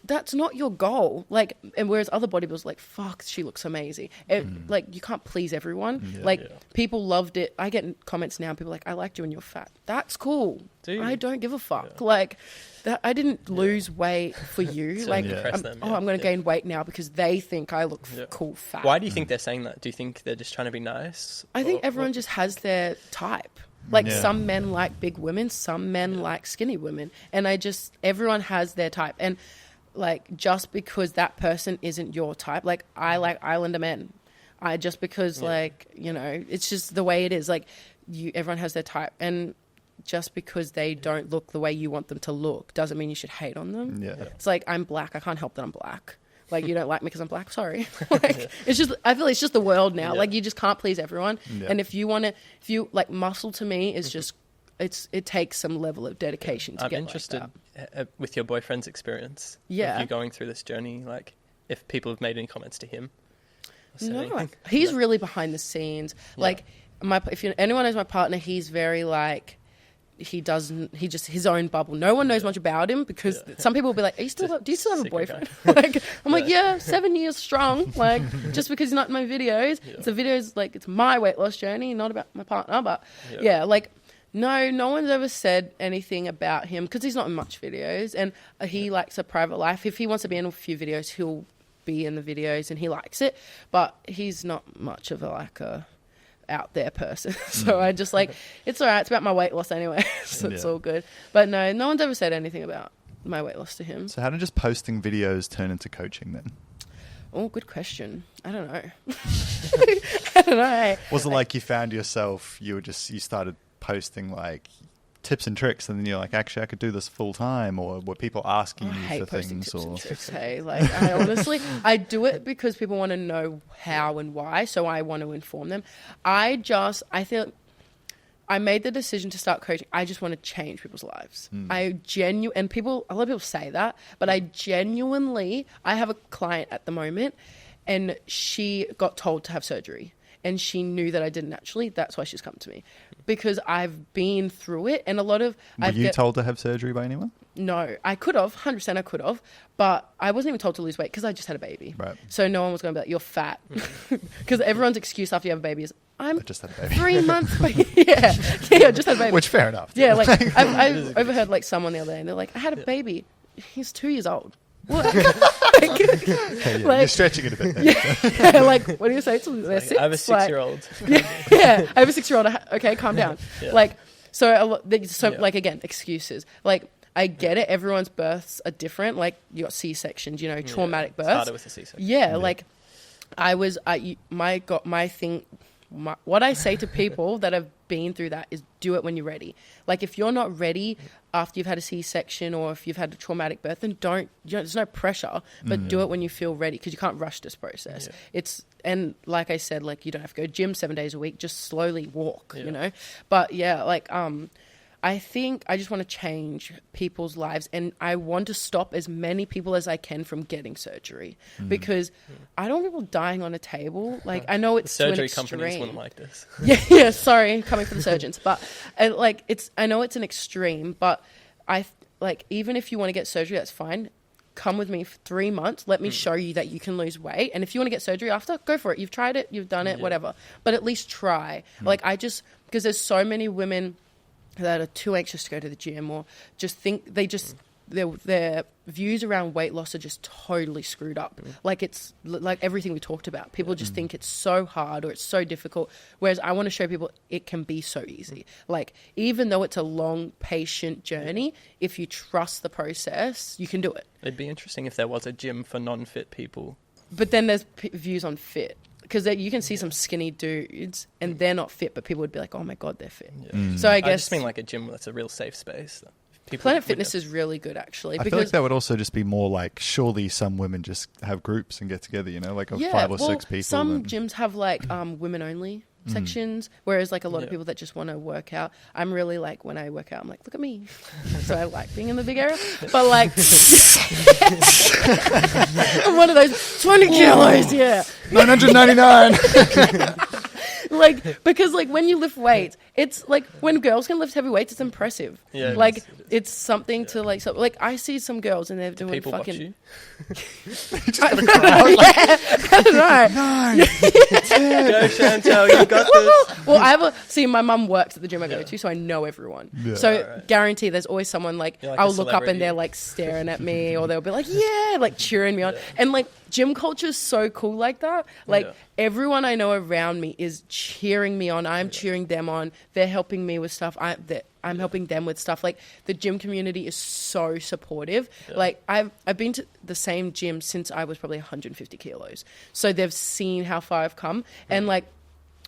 That's not your goal. Like, and whereas other bodybuilders like, fuck, she looks amazing. Like, you can't please everyone. People loved it. I get comments now, people are like, I liked you when you were fat. That's cool. I don't give a fuck. Yeah. Like, I didn't lose weight for you. So like, I'm going to gain weight now because they think I look cool fat. Why do you think they're saying that? Do you think they're just trying to be nice? I think everyone just has their type. Like, some men like big women, some men like skinny women. And everyone has their type. And like, just because that person isn't your type, like, I like Islander men. Like, you know, it's just the way it is. Like, everyone has their type. And just because they don't look the way you want them to look doesn't mean you should hate on them. Yeah. It's like, I'm black. I can't help that I'm black. Like, you don't like me because I'm black. Sorry. Like, it's just, I feel it's just the world now. Like, you just can't please everyone. Yeah. And if you like, muscle to me is just, it takes some level of dedication to get like that. I'm interested with your boyfriend's experience. Yeah. Of you going through this journey, like, if people have made any comments to him. No, he's really behind the scenes. Yeah. Like, if anyone knows my partner, he's very like, he just his own bubble. No one knows much about him because some people will be like, do you still have a boyfriend? Like, I'm like, 7 years strong. Like, just because he's not in my videos. Yeah. The videos, like, it's my weight loss journey, not about my partner. But like, no one's ever said anything about him because he's not in much videos and he likes a private life. If he wants to be in a few videos, he'll be in the videos and he likes it. But he's not much of a out there person. So I just like, it's all right. It's about my weight loss anyway. So it's all good. But no one's ever said anything about my weight loss to him. So how did just posting videos turn into coaching then? Oh, good question. I don't know. I don't know. Was it like you found yourself, you started posting like tips and tricks, and then you're like, actually, I could do this full time, or were people asking you for things? Tips and tricks, hey, like I honestly, I do it because people want to know how and why, so I want to inform them. I feel I made the decision to start coaching. I just want to change people's lives. And a lot of people say that, but I have a client at the moment, and she got told to have surgery. And she knew that I didn't naturally. That's why she's come to me, because I've been through it. And a lot of... Were you told to have surgery by anyone? No, I could have. 100% I could have. But I wasn't even told to lose weight because I just had a baby. Right. So no one was going to be like, you're fat. Because everyone's excuse after you have a baby is, I just had a baby. 3 months. yeah, just had a baby. Which, fair enough. Yeah, like I overheard like someone the other day and they're like, I had a baby. He's 2 years old. What? You're stretching it a bit there. Yeah, like, what do you say to their six? I have a 6-year-old. Yeah, I have a 6-year-old. Okay, calm down. Yeah. Like, like, again, excuses. Like, I get it. Everyone's births are different. Like, you got C-sections, traumatic births. It's harder with the C-section. Yeah, like, what I say to people that have been through that is do it when you're ready. Like, if you're not ready after you've had a C-section or if you've had a traumatic birth, then there's no pressure, but do it when you feel ready, because you can't rush this process. Yeah. And like I said, like, you don't have to go to gym 7 days a week, just slowly walk, But yeah, like, I think I just want to change people's lives, and I want to stop as many people as I can from getting surgery, because I don't want people dying on a table. Like, I know it's surgery companies wouldn't like this. Yeah, sorry, coming from the surgeons, but I know it's an extreme, but even if you want to get surgery, that's fine. Come with me for 3 months. Let me show you that you can lose weight, and if you want to get surgery after, go for it. You've tried it, you've done it, whatever. But at least try. Because there's so many women that are too anxious to go to the gym, or just think their views around weight loss are just totally screwed up. Like, it's like everything we talked about. People just think it's so hard or it's so difficult, whereas I want to show people it can be so easy. Like, even though it's a long, patient journey, if you trust the process, you can do it. It'd be interesting if there was a gym for non-fit people. But then there's views on fit. Because you can see some skinny dudes and they're not fit, but people would be like, oh my God, they're fit. Yeah. So I guess... I just mean like a gym that's a real safe space. Planet Fitness is really good, actually. I feel like that would also just be more like, surely some women just have groups and get together, like 5 or 6 people. Some gyms have like women only sections, whereas like a lot of people that just want to work out. I'm really like, when I work out, I'm like, look at me. So I like being in the big area. But like, I'm one of those 20 kilos, 999. Like, because like when you lift weights, it's like when girls can lift heavy weights, it's impressive. Yeah, like it's something to like. So, like, I see some girls and they're doing people fucking. Watch you? I don't know. 9, 10. Go, Chantelle, you got this. Well, my mum works at the gym I go to, so I know everyone. Yeah. So guarantee there's always someone like I'll look up and they're like staring at me, or they'll be like, like cheering me on, and like. Gym culture is so cool like that. Like, everyone I know around me is cheering me on. I'm cheering them on. They're helping me with stuff. I'm helping them with stuff. Like, the gym community is so supportive. Yeah. Like, I've been to the same gym since I was probably 150 kilos. So they've seen how far I've come. And like,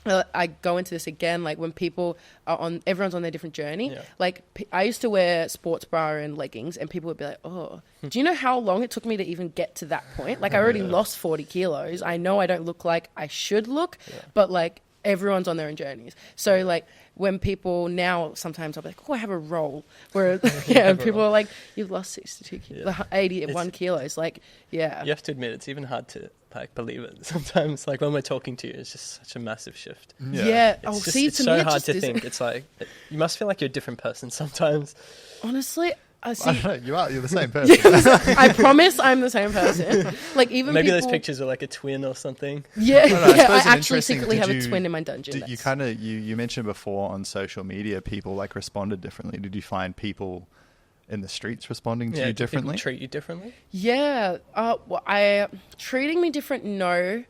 I go into this again, like when people are everyone's on their different journey. Yeah. Like, I used to wear sports bra and leggings, and people would be like, oh, do you know how long it took me to even get to that point? Like, I already lost 40 kilos. I know I don't look like I should look, but like, everyone's on their own journeys. So like, when people now, sometimes I'll be like, oh, I have a roll. Where people are like, you've lost 81 kilos. Like, You have to admit, it's even hard to like believe it sometimes. Like, when we're talking to you, it's just such a massive shift. It's so hard to think. It's like, you must feel like you're a different person sometimes. Honestly, I don't know. You're the same person. I promise I'm the same person. Like, even maybe those pictures are like a twin or something. I actually secretly have a twin in my dungeon. You mentioned before on social media, people like responded differently. Did you find people in the streets responding to you differently? People treat you differently? Yeah. Treating me different, no.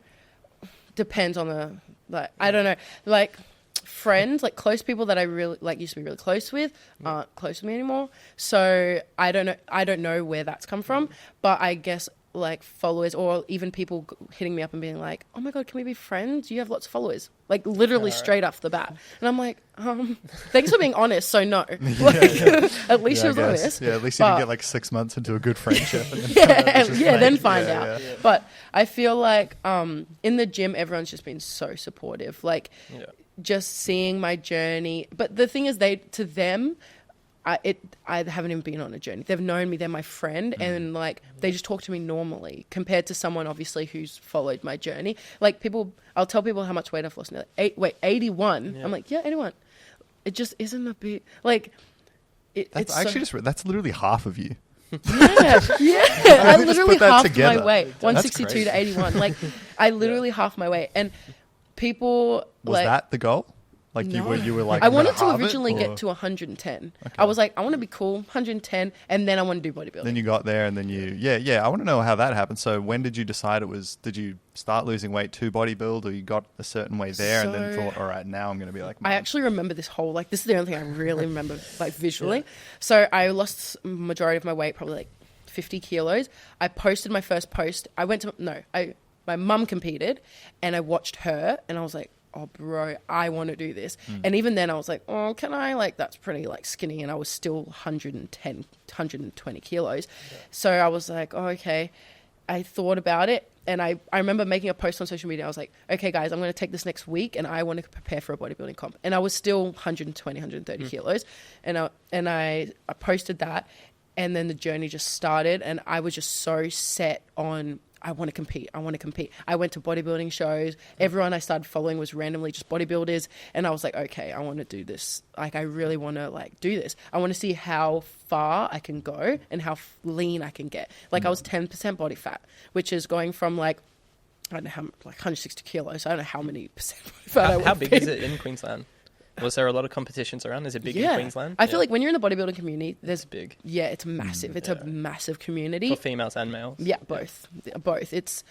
Depends on the, like, I don't know. Like, friends, like close people that I really like used to be really close with, aren't close with me anymore. So I don't know where that's come from. But I guess like followers, or even people hitting me up and being like, oh my God, can we be friends? You have lots of followers. Like literally straight off the bat. And I'm like, thanks for being honest. So no, like, at least she was honest. Yeah, at least you didn't get like 6 months into a good friendship. And then then find out. Yeah. But I feel like in the gym, everyone's just been so supportive. Like just seeing my journey. But the thing is, to them, I haven't even been on a journey. They've known me. They're my friend, and like they just talk to me normally compared to someone obviously who's followed my journey. Like I'll tell people how much weight I've lost. And they're like, 81. Yeah. I'm like, yeah, 81. It just isn't a bit like. It's actually that's literally half of you. Yeah. I literally halved my weight, 162 to 81. Like I literally half my weight, and people was that the goal? Like no. you were like, I wanted to originally get to 110. Okay. I was like, I want to be cool, 110, and then I want to do bodybuilding. Then you got there, and then I want to know how that happened. So when did you decide did you start losing weight to bodybuild, or you got a certain way there and then thought, all right, now I'm going to be like, Mom. I actually remember this is the only thing I really remember, like visually. Yeah. So I lost majority of my weight, probably like 50 kilos. I posted my first post. My mum competed, and I watched her, and I was like, oh bro, I want to do this. And even then I was like, oh, can I? Like that's pretty like skinny, and I was still 120 kilos. So I was like, oh, okay. I thought about it, and I remember making a post on social media. I was like, okay guys, I'm going to take this next week, and I want to prepare for a bodybuilding comp. And I was still 130 kilos, and I posted that, and then the journey just started, and I was just so set on I want to compete. I went to bodybuilding shows. Everyone I started following was randomly just bodybuilders. And I was like, okay, I want to do this. Like, I really want to like do this. I want to see how far I can go and how lean I can get. Like I was 10% body fat, which is going from like, I don't know how, like 160 kilos. I don't know how many percent body fat How big is it in Queensland? Was there a lot of competitions around? Is it big in Queensland? I feel like when you're in the bodybuilding community, it's big. Yeah, it's massive. It's a massive community. For females and males? Yeah, both. It's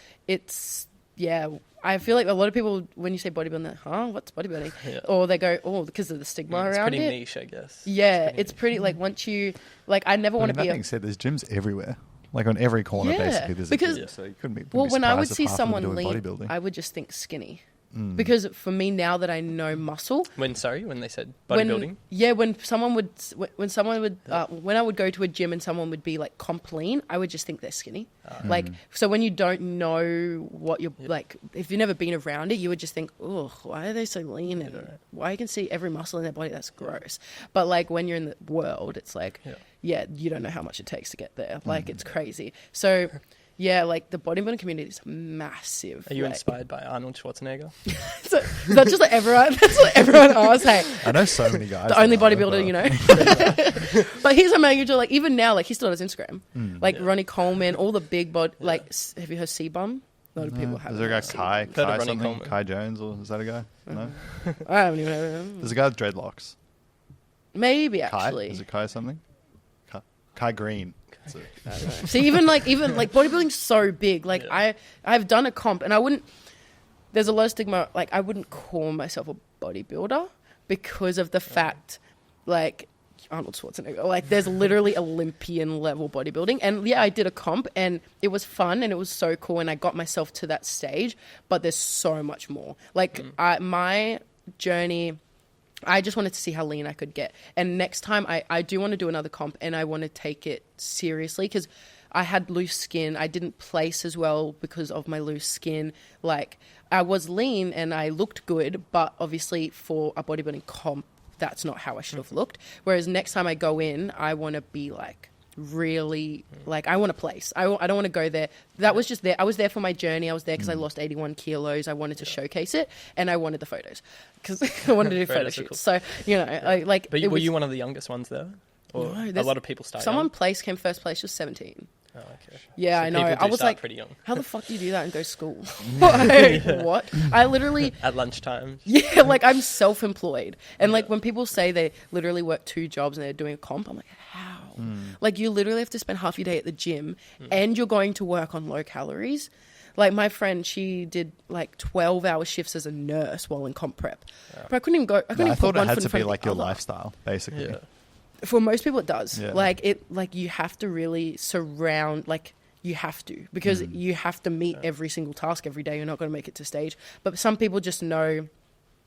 I feel like a lot of people, when you say bodybuilding, they're, huh, what's bodybuilding? Yeah. Or they go, oh, because of the stigma around it. It's pretty niche, I guess. Yeah, it's pretty like once you, like I never want to be. That being said, there's gyms everywhere. Like on every corner, basically. There's because, a gym. So you couldn't be when I would see someone lean, I would just think skinny. Because for me, now that I know muscle, when they said bodybuilding, when I would go to a gym and someone would be like comp lean, I would just think they're skinny. Like, so when you don't know what you're like, if you've never been around it, you would just think, oh, why are they so lean? And why you can see every muscle in their body? That's gross. But like when you're in the world, it's like, you don't know how much it takes to get there. Like it's crazy. So. Yeah, like the bodybuilding community is massive. Are you inspired by Arnold Schwarzenegger? So that's just like everyone. That's what everyone asks. Hey, I know so many guys. The only bodybuilder, you know. But he's a major. Like even now, like he still has Instagram. Like Ronnie Coleman, all the big like. Have you heard C-Bum? A lot of people have. Is there a guy Kai something? Kai Jones, or is that a guy? No. I haven't even heard of him. There's a guy with dreadlocks. Maybe actually. Is it Kai something? Kai Green. See, even like bodybuilding's so big. Like I've done a comp, and there's a lot of stigma. Like I wouldn't call myself a bodybuilder because of the fact, like Arnold Schwarzenegger. Like there's literally Olympian level bodybuilding, and I did a comp, and it was fun, and it was so cool, and I got myself to that stage. But there's so much more. Like my journey. I just wanted to see how lean I could get. And next time I do want to do another comp, and I want to take it seriously because I had loose skin. I didn't place as well because of my loose skin. Like I was lean and I looked good, but obviously for a bodybuilding comp, that's not how I should have looked. Whereas next time I go in, I want to be like really like I want to place. I don't want to go there. That was just there. I was there for my journey. I was there because I lost 81 kilos. I wanted to showcase it, and I wanted the photos because I wanted to do photo shoots. Cool. So like. But were you one of the youngest ones there? Or no, a lot of people started. Someone came first place, was 17. Oh, okay. Yeah, so I know. I was like, pretty young. How the fuck do you do that and go to school? What? I literally at lunchtime. Yeah, like I'm self-employed, and like when people say they literally work 2 jobs and they're doing a comp, I'm like, how? Like you literally have to spend half your day at the gym, and you're going to work on low calories. Like my friend, she did like 12-hour shifts as a nurse while in comp prep. Yeah. But I couldn't even go. I thought it had to be like your lifestyle, basically. Yeah. For most people, it does. Yeah. Like you have to really surround. Like you have to, because you have to meet every single task every day. You're not going to make it to stage. But some people just know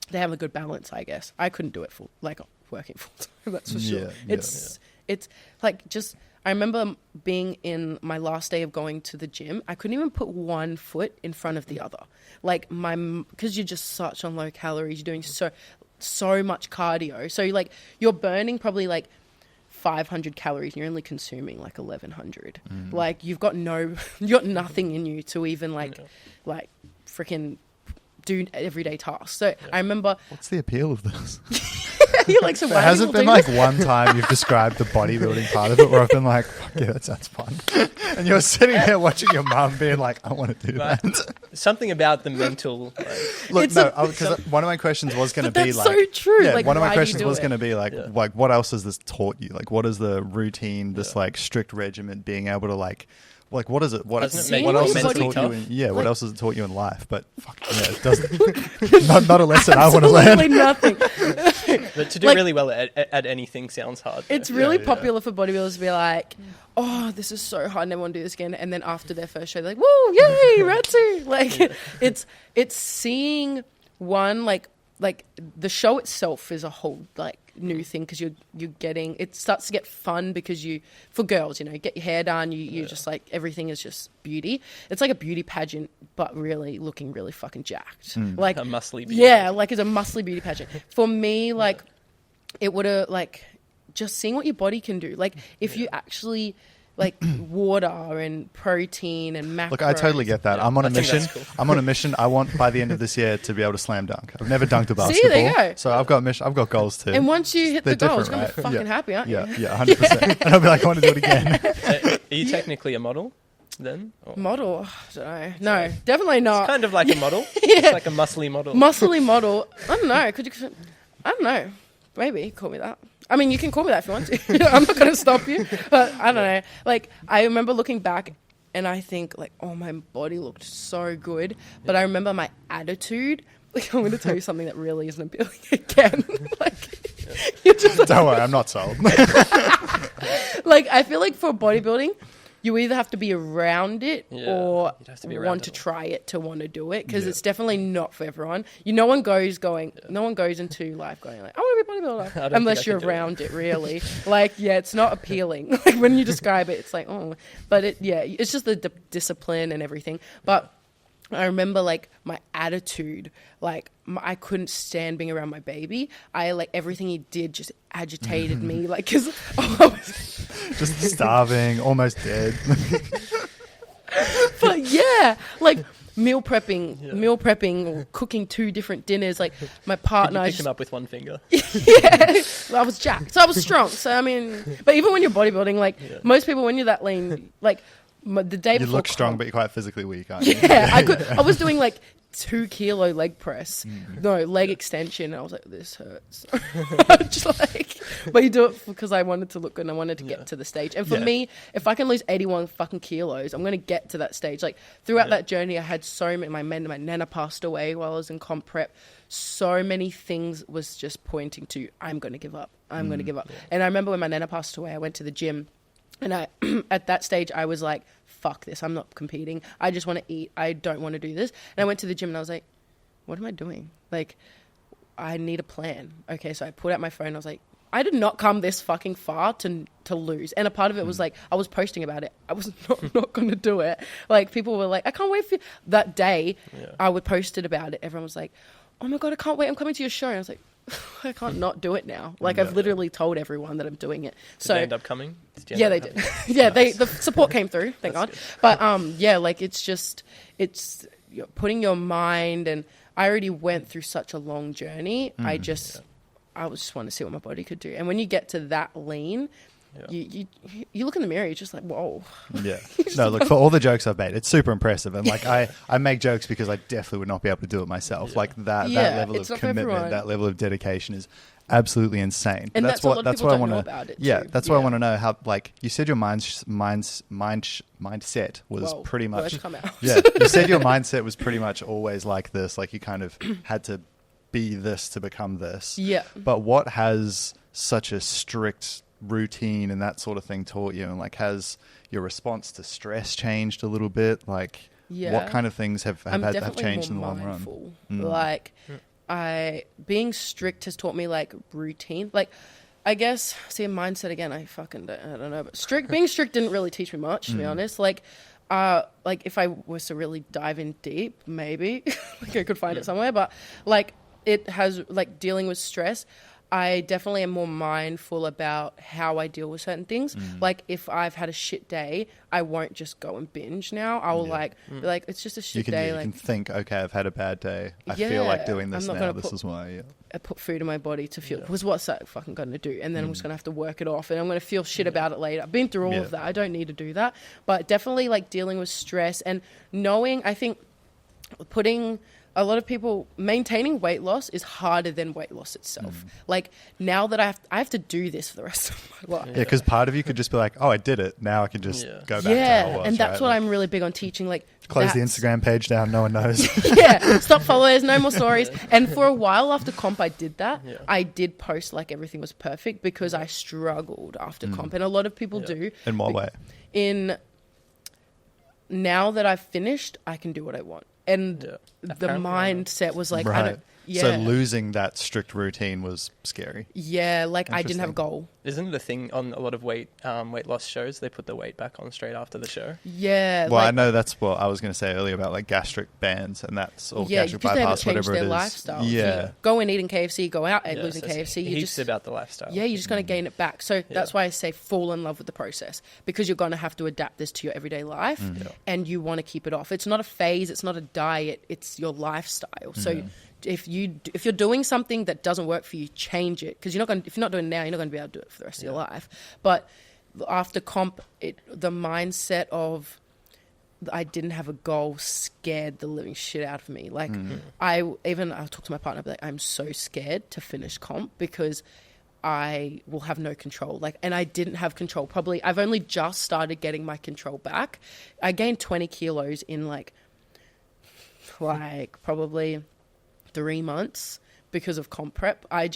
they have a good balance, I guess. I couldn't do it working full time, that's for sure. It's like, just, I remember being in my last day of going to the gym. I couldn't even put one foot in front of the other. Like because you're just such on low calories, you're doing so much cardio. So like you're burning probably like 500 calories and you're only consuming like 1,100. Like you got nothing in you to even like freaking do everyday tasks. So I remember, what's the appeal of this? Like, so there hasn't been like one time you've described the bodybuilding part of it where I've been like, fuck yeah, that sounds fun. And you're sitting there watching your mum being like, I want to do that. Something about the mental. Look, because one of my questions was going to be like, so true. Yeah, like, one of my questions was going to be like, what else has this taught you? Like, what is the routine, this like strict regimen, being able to like what is it? What else has it taught you? What else has it taught you in life? But fuck yeah, it doesn't. not a lesson I want to learn. Absolutely nothing. But to do really well at anything sounds hard. It's really popular for bodybuilders to be like, oh, this is so hard, I never want to do this again. And then after their first show, they're like, woo, yay, Ratsu. Like, it's seeing one, like the show itself is a whole like new thing, because you're getting, it starts to get fun because for girls, you get your hair done, you just like, everything is just beauty. It's like a beauty pageant, but really looking really fucking jacked. Like a muscly beauty pageant. Like it's a muscly beauty pageant. For me, like it would have like just seeing what your body can do. Like if you actually like water and protein and macros. Look, I totally get that. I'm on a mission. Cool. I'm on a mission. I want by the end of this year to be able to slam dunk. I've never dunked a basketball. See, there you go. So I've got goals too. And once you hit the goals, you're going to be fucking happy, aren't you? Yeah, 100%. And I'll be like, I want to do it again. So are you technically a model then? Or? Model? I don't know. No, definitely not. It's kind of like a model. It's like a muscly model. Muscly model. I don't know. I don't know. Maybe call me that. I mean, you can call me that if you want to. I'm not going to stop you. But I don't know. Like, I remember looking back and I think, like, oh, my body looked so good. But I remember my attitude. Like, I'm going to tell you something that really isn't appealing again. You're just like, don't worry, I'm not sold. Like, I feel like for bodybuilding, you either have to be around it or want to try it to want to do it, because it's definitely not for everyone. No one goes into life going like, I want to be a bodybuilder unless you're around it really. Like, it's not appealing. Like when you describe it, it's like, oh, but it's just the discipline and everything. But I remember like my attitude, like I couldn't stand being around my baby. I like everything he did just agitated me, like because I was just starving, almost dead. But like meal prepping, cooking 2 different dinners. Like my partner, you pick him up with one finger. I was jacked, so I was strong. So I mean, but even when you're bodybuilding, like most people, when you're that lean, like. The day before, you look strong, but you're quite physically weak, aren't you? I was doing like 2 kilo leg press, leg extension. And I was like, this hurts. Just like, but you do it because I wanted to look good and I wanted to get to the stage. And for me, if I can lose 81 fucking kilos, I'm going to get to that stage. Like throughout that journey, I had so many. My nana passed away while I was in comp prep. So many things was just pointing to, I'm going to give up. I'm going to give up. And I remember when my nana passed away, I went to the gym. And at that stage, I was like, fuck this. I'm not competing. I just want to eat. I don't want to do this. And I went to the gym and I was like, what am I doing? Like, I need a plan. Okay, so I pulled out my phone. I was like, I did not come this fucking far to lose. And a part of it was like, I was posting about it. I was not going to do it. Like, people were like, I can't wait for you. That day, I would posted about it. Everyone was like, oh my God, I can't wait. I'm coming to your show. And I was like, I can't not do it now. Like I've literally told everyone that I'm doing it. Did they end up coming? They did. Nice. The support came through, thank God. Good. But like it's putting your mind, and I already went through such a long journey. I just want to see what my body could do. And when you get to that lean, you look in the mirror, you're just like, whoa. Yeah. No, look, for all the jokes I've made, it's super impressive. And like I make jokes because I definitely would not be able to do it myself. Yeah. Like that level of commitment, that level of dedication is absolutely insane. And that's what I want to know about it. Yeah, that's what I want to know. How, like you said, your mindset was pretty much. Yeah, you said your mindset was pretty much always like this. Like you kind of had to be this to become this. Yeah. But what has such a strict routine and that sort of thing taught you? And like, has your response to stress changed a little bit? Like, what kind of things have changed in the long run? Like, being strict has taught me like routine. Like, I guess, see, mindset again, I don't know. But being strict didn't really teach me much, to be honest. Like if I was to really dive in deep, maybe like I could find it somewhere. But like, it has, like, dealing with stress, I definitely am more mindful about how I deal with certain things. Like, if I've had a shit day, I won't just go and binge now. I will be like, it's just a shit day. You can think, okay, I've had a bad day. I feel like doing this now. This is why. I put food in my body to feel, was what's that fucking going to do? And then I'm just going to have to work it off and I'm going to feel shit about it later. I've been through all of that. I don't need to do that. But definitely, like, dealing with stress and knowing, I think a lot of people, maintaining weight loss is harder than weight loss itself. Like, now that I have to do this for the rest of my life. Yeah, because part of you could just be like, oh, I did it. Now I can just go back to how it was. And that's what I'm really big on teaching. Like, close the Instagram page down. No one knows. Stop followers. No more stories. And for a while after comp, I did that. I did post like everything was perfect because I struggled after comp. And a lot of people do. In what way? Now that I've finished, I can do what I want. And the mindset was like, So losing that strict routine was scary. Yeah, like, I didn't have a goal. Isn't it a thing on a lot of weight loss shows? They put the weight back on straight after the show. Yeah. Well, I know that's what I was going to say earlier about like gastric bands and that's or gastric bypass, whatever it is. Lifestyle. Yeah. So go and eating KFC, go out and losing KFC. You're just about the lifestyle. Yeah, you're just going to gain it back. So that's why I say fall in love with the process, because you're going to have to adapt this to your everyday life and you want to keep it off. It's not a phase. It's not a diet. It's your lifestyle. So if you're doing something that doesn't work for you, change it, because if you're not doing it now, you're not going to be able to do it for the rest of your life. But after comp, the mindset of I didn't have a goal scared the living shit out of me. Like, I'll talk to my partner, I'll be like, I'm so scared to finish comp because I will have no control. Like, and I didn't have control. Probably I've only just started getting my control back. I gained 20 kilos in like probably 3 months because of comp prep. I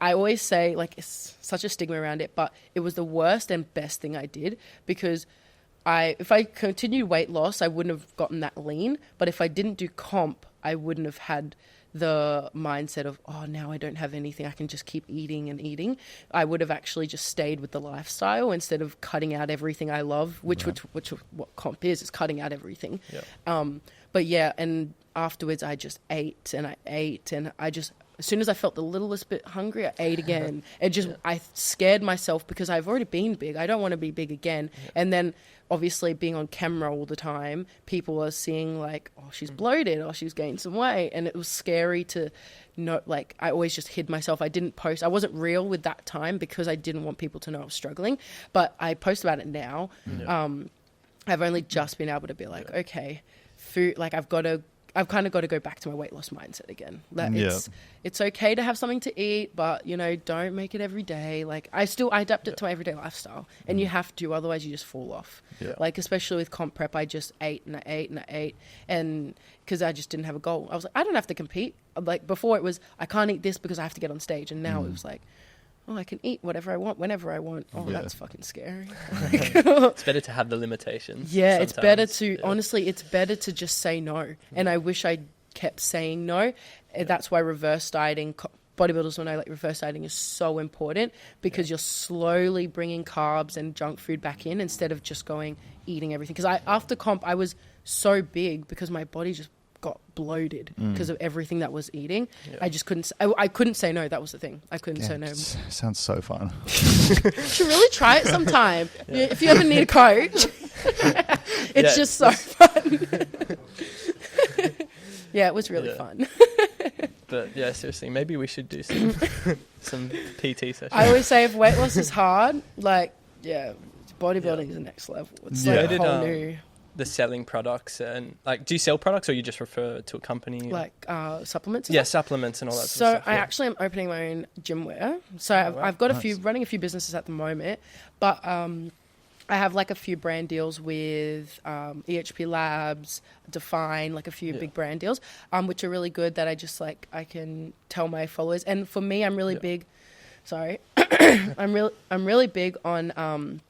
always say, like, it's such a stigma around it, but it was the worst and best thing I did, because if I continued weight loss, I wouldn't have gotten that lean. But if I didn't do comp, I wouldn't have had the mindset of, oh, now I don't have anything, I can just keep eating and eating. I would have actually just stayed with the lifestyle instead of cutting out everything I love, which what comp is cutting out everything. But yeah, and afterwards I just ate and I just, as soon as I felt the littlest bit hungry, I ate again. I scared myself because I've already been big. I don't want to be big again. And then obviously being on camera all the time, people are seeing like, oh, she's bloated, or she's gained some weight. And it was scary to know, like, I always just hid myself. I didn't post. I wasn't real with that time because I didn't want people to know I was struggling. But I post about it now. I've only just been able to be like, okay, food, like, I've kind of got to go back to my weight loss mindset again. Like, it's okay to have something to eat, but, don't make it every day. Like, I adapt it to my everyday lifestyle, and you have to, otherwise you just fall off. Like, especially with comp prep, I just ate and I ate and I ate, and because I just didn't have a goal. I was like, I don't have to compete. Like, before it was, I can't eat this because I have to get on stage, and now it was like, oh, I can eat whatever I want, whenever I want. Oh, that's fucking scary. It's better to have the limitations. Yeah, sometimes. It's better to, honestly, it's better to just say no. And I wish I kept saying no. That's why reverse dieting, bodybuilders will know, like, reverse dieting is so important, because you're slowly bringing carbs and junk food back in instead of just eating everything. Because after comp, I was so big because my body just got bloated because of everything that was eating. I just couldn't. I couldn't say no. That was the thing. I couldn't say no. Sounds so fun. You should really try it sometime. If you ever need a coach, it's just so fun. Yeah, it was really fun. But yeah, seriously, maybe we should do some PT sessions. I always say, if weight loss is hard, like, bodybuilding is the next level. It's like a whole new. The selling products, and like, do you sell products or you just refer to a company? Like supplements? Supplements and all that so sort of stuff. I actually am opening my own gym wear. So I've got running a few businesses at the moment, but I have like a few brand deals with EHP Labs, Define, like a few big brand deals, which are really good, that I just like, I can tell my followers. And for me, I'm really big. Sorry. I'm really big on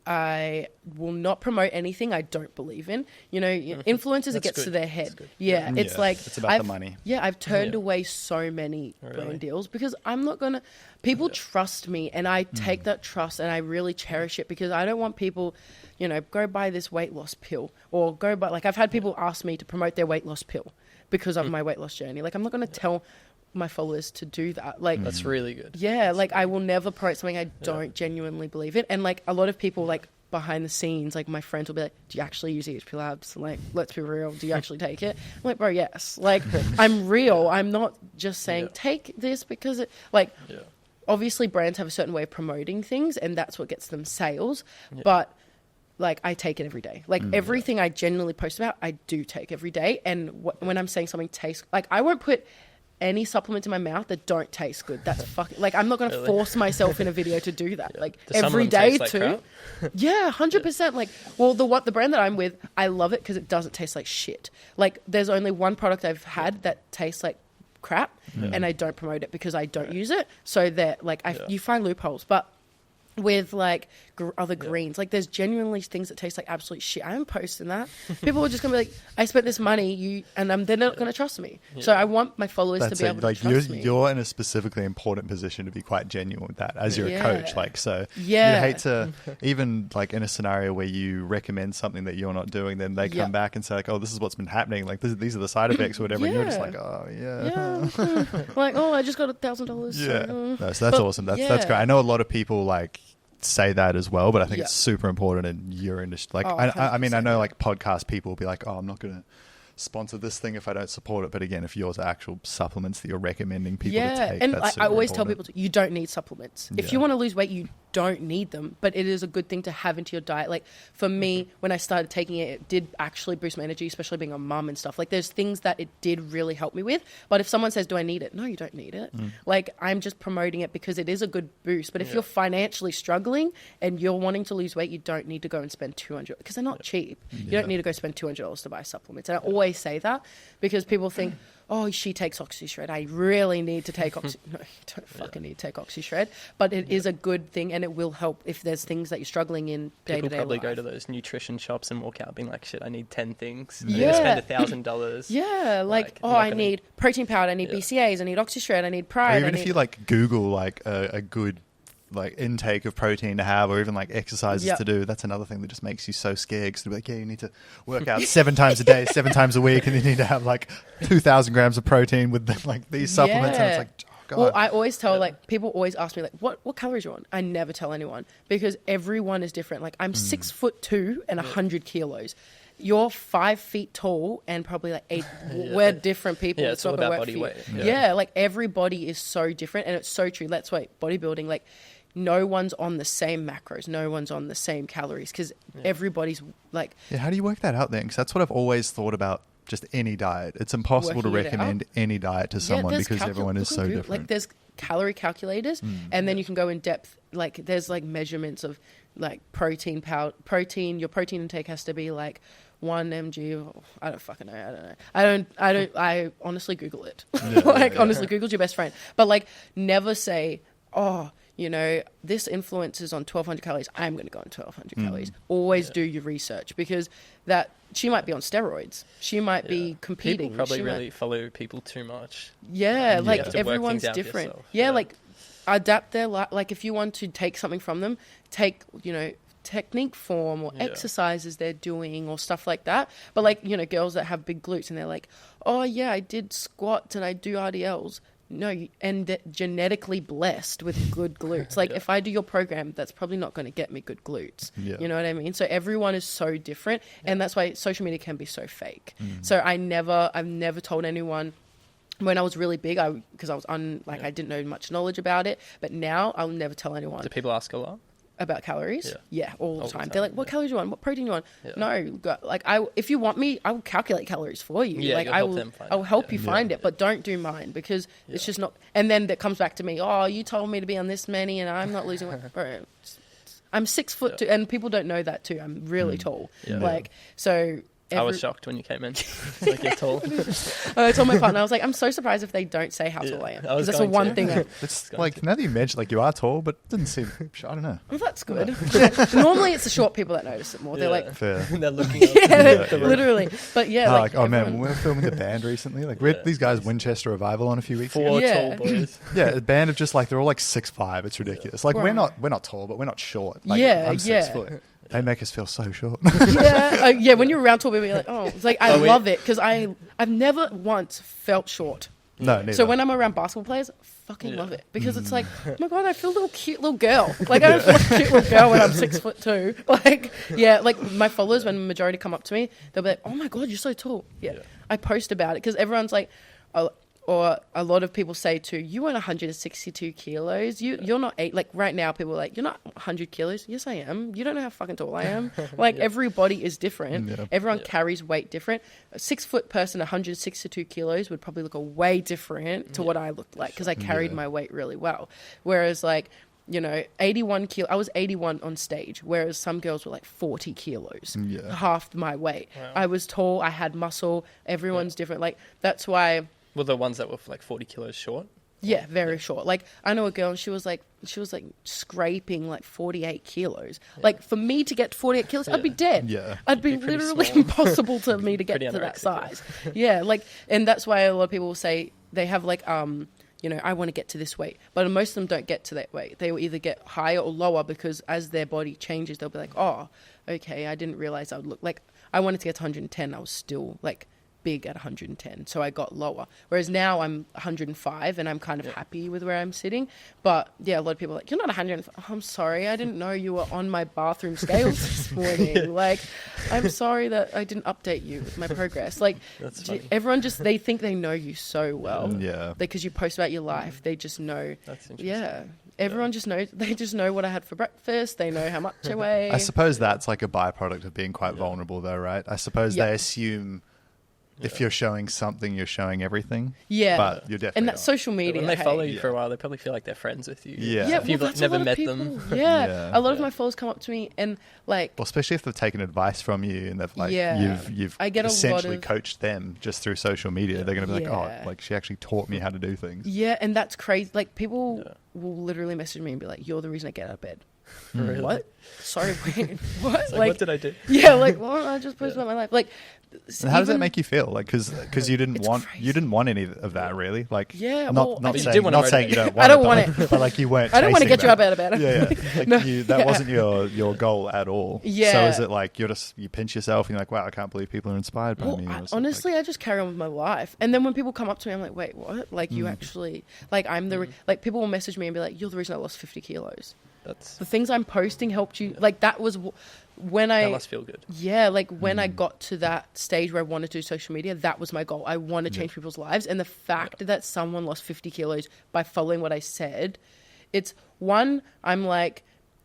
I will not promote anything I don't believe in. You know, influencers, it gets good to their head. Yeah, it's like it's about the money. Yeah, I've turned away so many brand deals because I'm not gonna. People trust me, and I take that trust and I really cherish it because I don't want people, you know, go buy this weight loss pill or go buy. Like I've had people ask me to promote their weight loss pill because of my weight loss journey. Like I'm not gonna tell my followers to do that. Like that's really good. Yeah, like I will never promote something I don't genuinely believe in. And like a lot of people like behind the scenes, like my friends will be like, do you actually use HP Labs? Like, let's be real, do you actually take it? I'm like, bro, yes. Like I'm real. I'm not just saying take this because it like obviously brands have a certain way of promoting things and that's what gets them sales. But like I take it every day. Like everything I genuinely post about, I do take every day. And when I'm saying something tastes like, I won't put any supplements in my mouth that don't taste good. That's fucking like I'm not going to force myself in a video to do that. Like every day too. Yeah, 100%. Like, well, the brand that I'm with, I love it because it doesn't taste like shit. Like there's only one product I've had that tastes like crap, and I don't promote it because I don't use it. So that like you find loopholes, but with like other greens, like there's genuinely things that taste like absolute shit. I am posting that. People are just gonna be like, I spent this money, and they're not gonna trust me. So I want my followers to be able to trust me. You're in a specifically important position to be quite genuine with that as you're a coach. Like, so you hate to even like in a scenario where you recommend something that you're not doing, then they come back and say like, oh, this is what's been happening. Like these are the side effects or whatever. And you're just like, oh like, oh, I just got $1,000. Yeah, no, so that's awesome. That's great. I know a lot of people like say that as well, but I think it's super important in your industry. Like, I mean, I know like podcast people will be like, oh, I'm not going to sponsor this thing if I don't support it. But again, if yours are actual supplements that you're recommending people to take, and that's I always tell people you don't need supplements. If you want to lose weight, you don't need them, but it is a good thing to have into your diet. Like for me, when I started taking it, it did actually boost my energy, especially being a mum and stuff. Like there's things that it did really help me with. But if someone says, do I need it? No, you don't need it. Like I'm just promoting it because it is a good boost. But if you're financially struggling and you're wanting to lose weight, you don't need to go and spend $200 because they're not cheap. You don't need to go spend $200 to buy supplements. And I always say that because people think, oh, she takes OxyShred. I really need to take Oxy. No, you don't fucking need to take OxyShred. But it is a good thing, and it will help if there's things that you're struggling in day-to-day life. People probably go to those nutrition shops and walk out being like, shit, I need 10 things. I need to spend $1,000. Yeah, like I need protein powder, I need BCAAs, I need OxyShred, I need Pride. Or even if you like Google like a good like intake of protein to have, or even like exercises to do, that's another thing that just makes you so scared because they're like, yeah, you need to work out 7 times a day, 7 times a week, and you need to have like 2,000 grams of protein with like these supplements, and it's like, oh God. Well, I always tell like people always ask me like, what calories are you on? I never tell anyone because everyone is different. Like I'm 6'2" and 100 kilos. You're 5 feet tall and probably like 8. We're different people. Yeah, it's all about body weight. Yeah, like everybody is so different, and it's so true. That's why bodybuilding, like no one's on the same macros, no one's on the same calories because everybody's like. Yeah, how do you work that out then? Because that's what I've always thought about. Just any diet. It's impossible to recommend any diet to someone because everyone is so different. Like there's calorie calculators, and then you can go in depth. Like there's like measurements of like protein powder. Your protein intake has to be like 1 mg. I don't fucking know. I honestly Google it. Honestly, Google's your best friend. But like, never say, oh, you know, this influences on 1,200 calories. I'm going to go on 1,200 calories. Always do your research because that she might be on steroids. She might be competing. People probably really follow people too much. Yeah, like everyone's different. Yeah, like adapt their life. Like if you want to take something from them, take, you know, technique form or exercises they're doing or stuff like that. But like, you know, girls that have big glutes and they're like, oh yeah, I did squats and I do RDLs. No, and genetically blessed with good glutes. Like if I do your program, that's probably not going to get me good glutes. You know what I mean? So everyone is so different, and that's why social media can be so fake. So I've never told anyone. When I was really big, because I was I didn't know much knowledge about it. But now I'll never tell anyone. Do people ask a lot? About calories? Yeah, all the time. They're like, what calories you on? What protein you on? No, like if you want me, I will calculate calories for you. Yeah, like I will help you find it, but don't do mine because it's just not. And then that comes back to me. Oh, you told me to be on this many, and I'm not losing weight. Bro, I'm 6'2", and people don't know that too. I'm really tall. Like so. I was shocked when you came in. Like, you're tall. I told my partner, I was like, I'm so surprised if they don't say how tall I am. Because that's the one thing. It's like, now that you mentioned, like, you are tall, but it didn't seem, I don't know. Well, that's good. Normally, it's the short people that notice it more. They're like, fair. They're looking up. Literally. But yeah, like, oh man, when we were filming the band recently, like, we had these guys Winchester Revival on a few weeks ago. 4 tall boys. Yeah, a band of just like, they're all like 6'5". It's ridiculous. Like, we're not tall, but we're not short. Like, I'm 6 foot. They make us feel so short. Yeah, when you're around tall people, you're like, oh, it's like, I love it because I've never once felt short. No, neither. So when I'm around basketball players, I fucking love it because it's like, oh my God, I feel a little cute little girl. Like, I don't feel like a cute little girl when I'm 6'2". Like, yeah, like my followers, when the majority come up to me, they'll be like, oh my God, you're so tall. Yeah. I post about it because everyone's like, or a lot of people say too, you weren't 162 kilos. You're not like right now people are like, you're not 100 kilos. Yes, I am. You don't know how fucking tall I am. Like everybody is different. Everyone carries weight different. A 6 foot person, 162 kilos would probably look way different to what I looked like because I carried my weight really well. Whereas like, you know, 81 kilo. I was 81 on stage, whereas some girls were like 40 kilos, half my weight. Wow. I was tall. I had muscle. Everyone's different. Like that's why. Well, the ones that were like 40 kilos short? Yeah, very short. Like, I know a girl and she was like scraping like 48 kilos. Like, for me to get to 48 kilos, I'd be dead. Yeah. I'd be literally impossible to me to get to that size. Yeah, like, and that's why a lot of people will say they have like, you know, I want to get to this weight. But most of them don't get to that weight. They will either get higher or lower because as their body changes, they'll be like, oh, okay, I didn't realize I would look like, I wanted to get to 110. I was still like big at 110, so I got lower, whereas now I'm 105 and I'm kind of happy with where I'm sitting. But yeah, a lot of people are like, you're not 105. I'm sorry, I didn't know you were on my bathroom scales this morning. Like, I'm sorry that I didn't update you with my progress. Like, everyone just, they think they know you so well, because you post about your life. They just know. That's interesting. Everyone just knows. They just know what I had for breakfast. They know how much I weigh. I suppose that's like a byproduct of being quite vulnerable though, right? I suppose they assume if you're showing something, you're showing everything. Yeah. But you're definitely And that's social media. When they follow you for a while, they probably feel like they're friends with you. Yeah. If you've never met them. Yeah. A lot of my followers come up to me and like... Well, especially if they've taken advice from you and they've like, you've essentially coached them just through social media. They're going to be like, oh, like she actually taught me how to do things. Yeah. And that's crazy. Like people will literally message me and be like, you're the reason I get out of bed. Really? What? Sorry, wait. What? Like, what did I do? Yeah, like, well, I just posted about my life. Like, and how does that make you feel? Like, because you didn't want any of that, really. Like, not saying you don't want. I don't want it, but like you weren't. I don't want to get you out of bed. Yeah. Like that wasn't your goal at all. Yeah. So is it like you pinch yourself and you're like, wow, I can't believe people are inspired by me. Honestly, I just carry on with my life, and then when people come up to me, I'm like, wait, what? Like you actually, like I'm the like people will message me and be like, you're the reason I lost 50 kilos. That's the things I'm posting helped you. Like that was when that must feel good. Yeah, like when I got to that stage where I wanted to do social media, that was my goal. I want to change people's lives, and the fact that someone lost 50 kilos by following what I said, it's one. I'm like,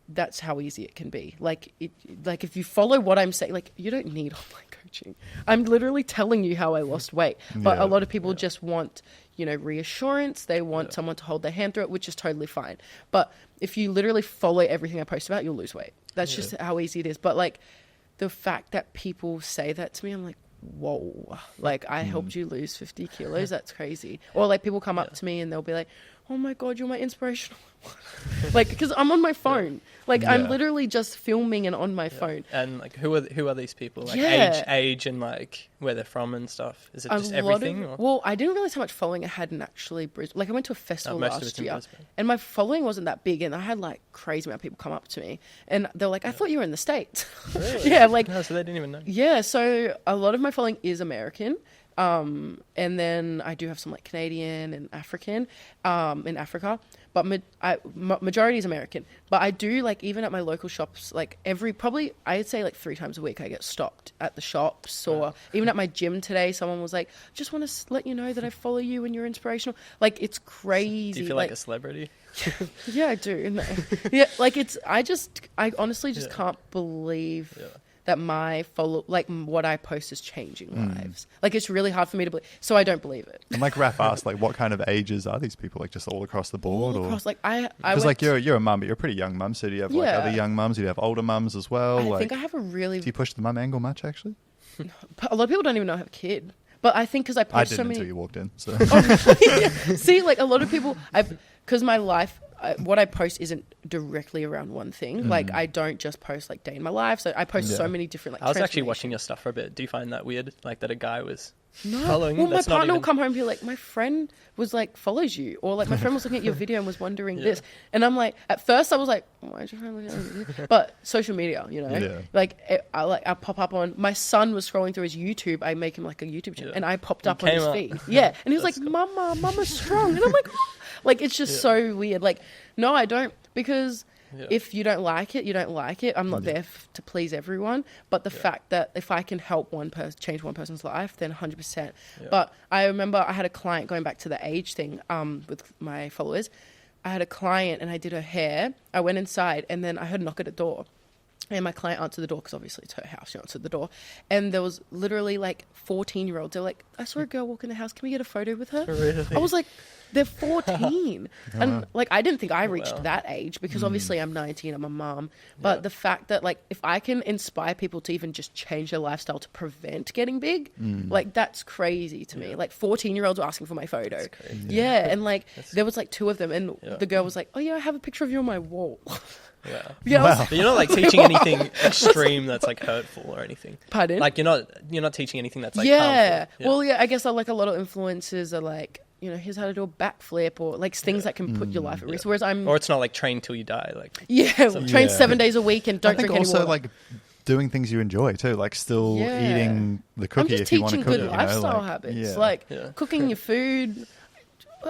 that's how easy it can be. Like if you follow what I'm saying, like you don't need online coaching. I'm literally telling you how I lost weight, but a lot of people just want, you know, reassurance. They want someone to hold their hand through it, which is totally fine. But if you literally follow everything I post about, you'll lose weight. That's just how easy it is. But like the fact that people say that to me, I'm like, whoa, like I helped you lose 50 kilos. That's crazy. Or like people come up to me and they'll be like, oh my God, you're my inspirational one. Like, because I'm on my phone. Like I'm literally just filming and on my phone. And like, who are these people? Like age and like where they're from and stuff. Is it just everything? Well, I didn't realize how much following I had in actually Brisbane. Like I went to a festival last year and my following wasn't that big, and I had like crazy amount of people come up to me and they're like, I thought you were in the States. Really? Yeah, like no, so they didn't even know. Yeah, so a lot of my following is American. And then I do have some like Canadian and African in Africa, but majority is American. But I do like even at my local shops, like probably I'd say like 3 times a week I get stopped at the shops, or even at my gym today someone was like, just want to let you know that I follow you and you're inspirational. Like it's crazy. Do you feel like a celebrity? Yeah, I do. No. Yeah, like I honestly just can't believe that my what I post is changing lives. Like it's really hard for me to believe, so I don't believe it. And like Raph asked, like what kind of ages are these people? Like just all across the board, because like you're a mum, but you're a pretty young mum. So do you have like other young mums? Do you have older mums as well? I think I have a really. Do you push the mum angle much actually? A lot of people don't even know I have a kid. But I think because I post so many... until you walked in. So. See, like a lot of people... Because my life... what I post isn't directly around one thing. Like I don't just post like day in my life. So I post so many different like. I was actually watching your stuff for a bit. Do you find that weird? Like that a guy was following? Well, my partner will come home and be like, my friend was like follows you, or like my friend was looking at your video and was wondering this, and I'm like, at first I was like, why is your friend looking at my video? But social media, you know, I pop up on. My son was scrolling through his YouTube. I make him like a YouTube channel, and I popped up on his feed. Yeah, and he was like, cool. Mama's strong, and I'm like. Like, it's just so weird. Like, no, I don't. Because if you don't like it, you don't like it. I'm not there to please everyone. But the fact that if I can help one person, change one person's life, then 100%. Yeah. But I remember I had a client, going back to the age thing with my followers. I had a client and I did her hair. I went inside and then I heard a knock at the door. And my client answered the door because obviously it's her house. She answered the door. And there was literally like 14-year-olds. They're like, I saw a girl walk in the house. Can we get a photo with her? Really? I was like, they're 14. And like, I didn't think I reached that age because obviously I'm 19. I'm a mom. But the fact that like, if I can inspire people to even just change their lifestyle to prevent getting big, like that's crazy to me. Like 14-year-olds were asking for my photo. Yeah. And like, there was like 2 of them. And the girl was like, oh yeah, I have a picture of you on my wall. Yeah. Wow. But you're not like teaching anything extreme that's like hurtful or anything. Pardon? Like you're not teaching anything that's like harmful. Well, I guess like a lot of influencers are like, you know, here's how to do a backflip or like things that can put your life at risk. Whereas or it's not like train till you die. Like train 7 days a week and don't drink any water. Also like doing things you enjoy too, like still eating the cookie if you want to cook it. I'm just teaching good lifestyle habits, like cooking your food.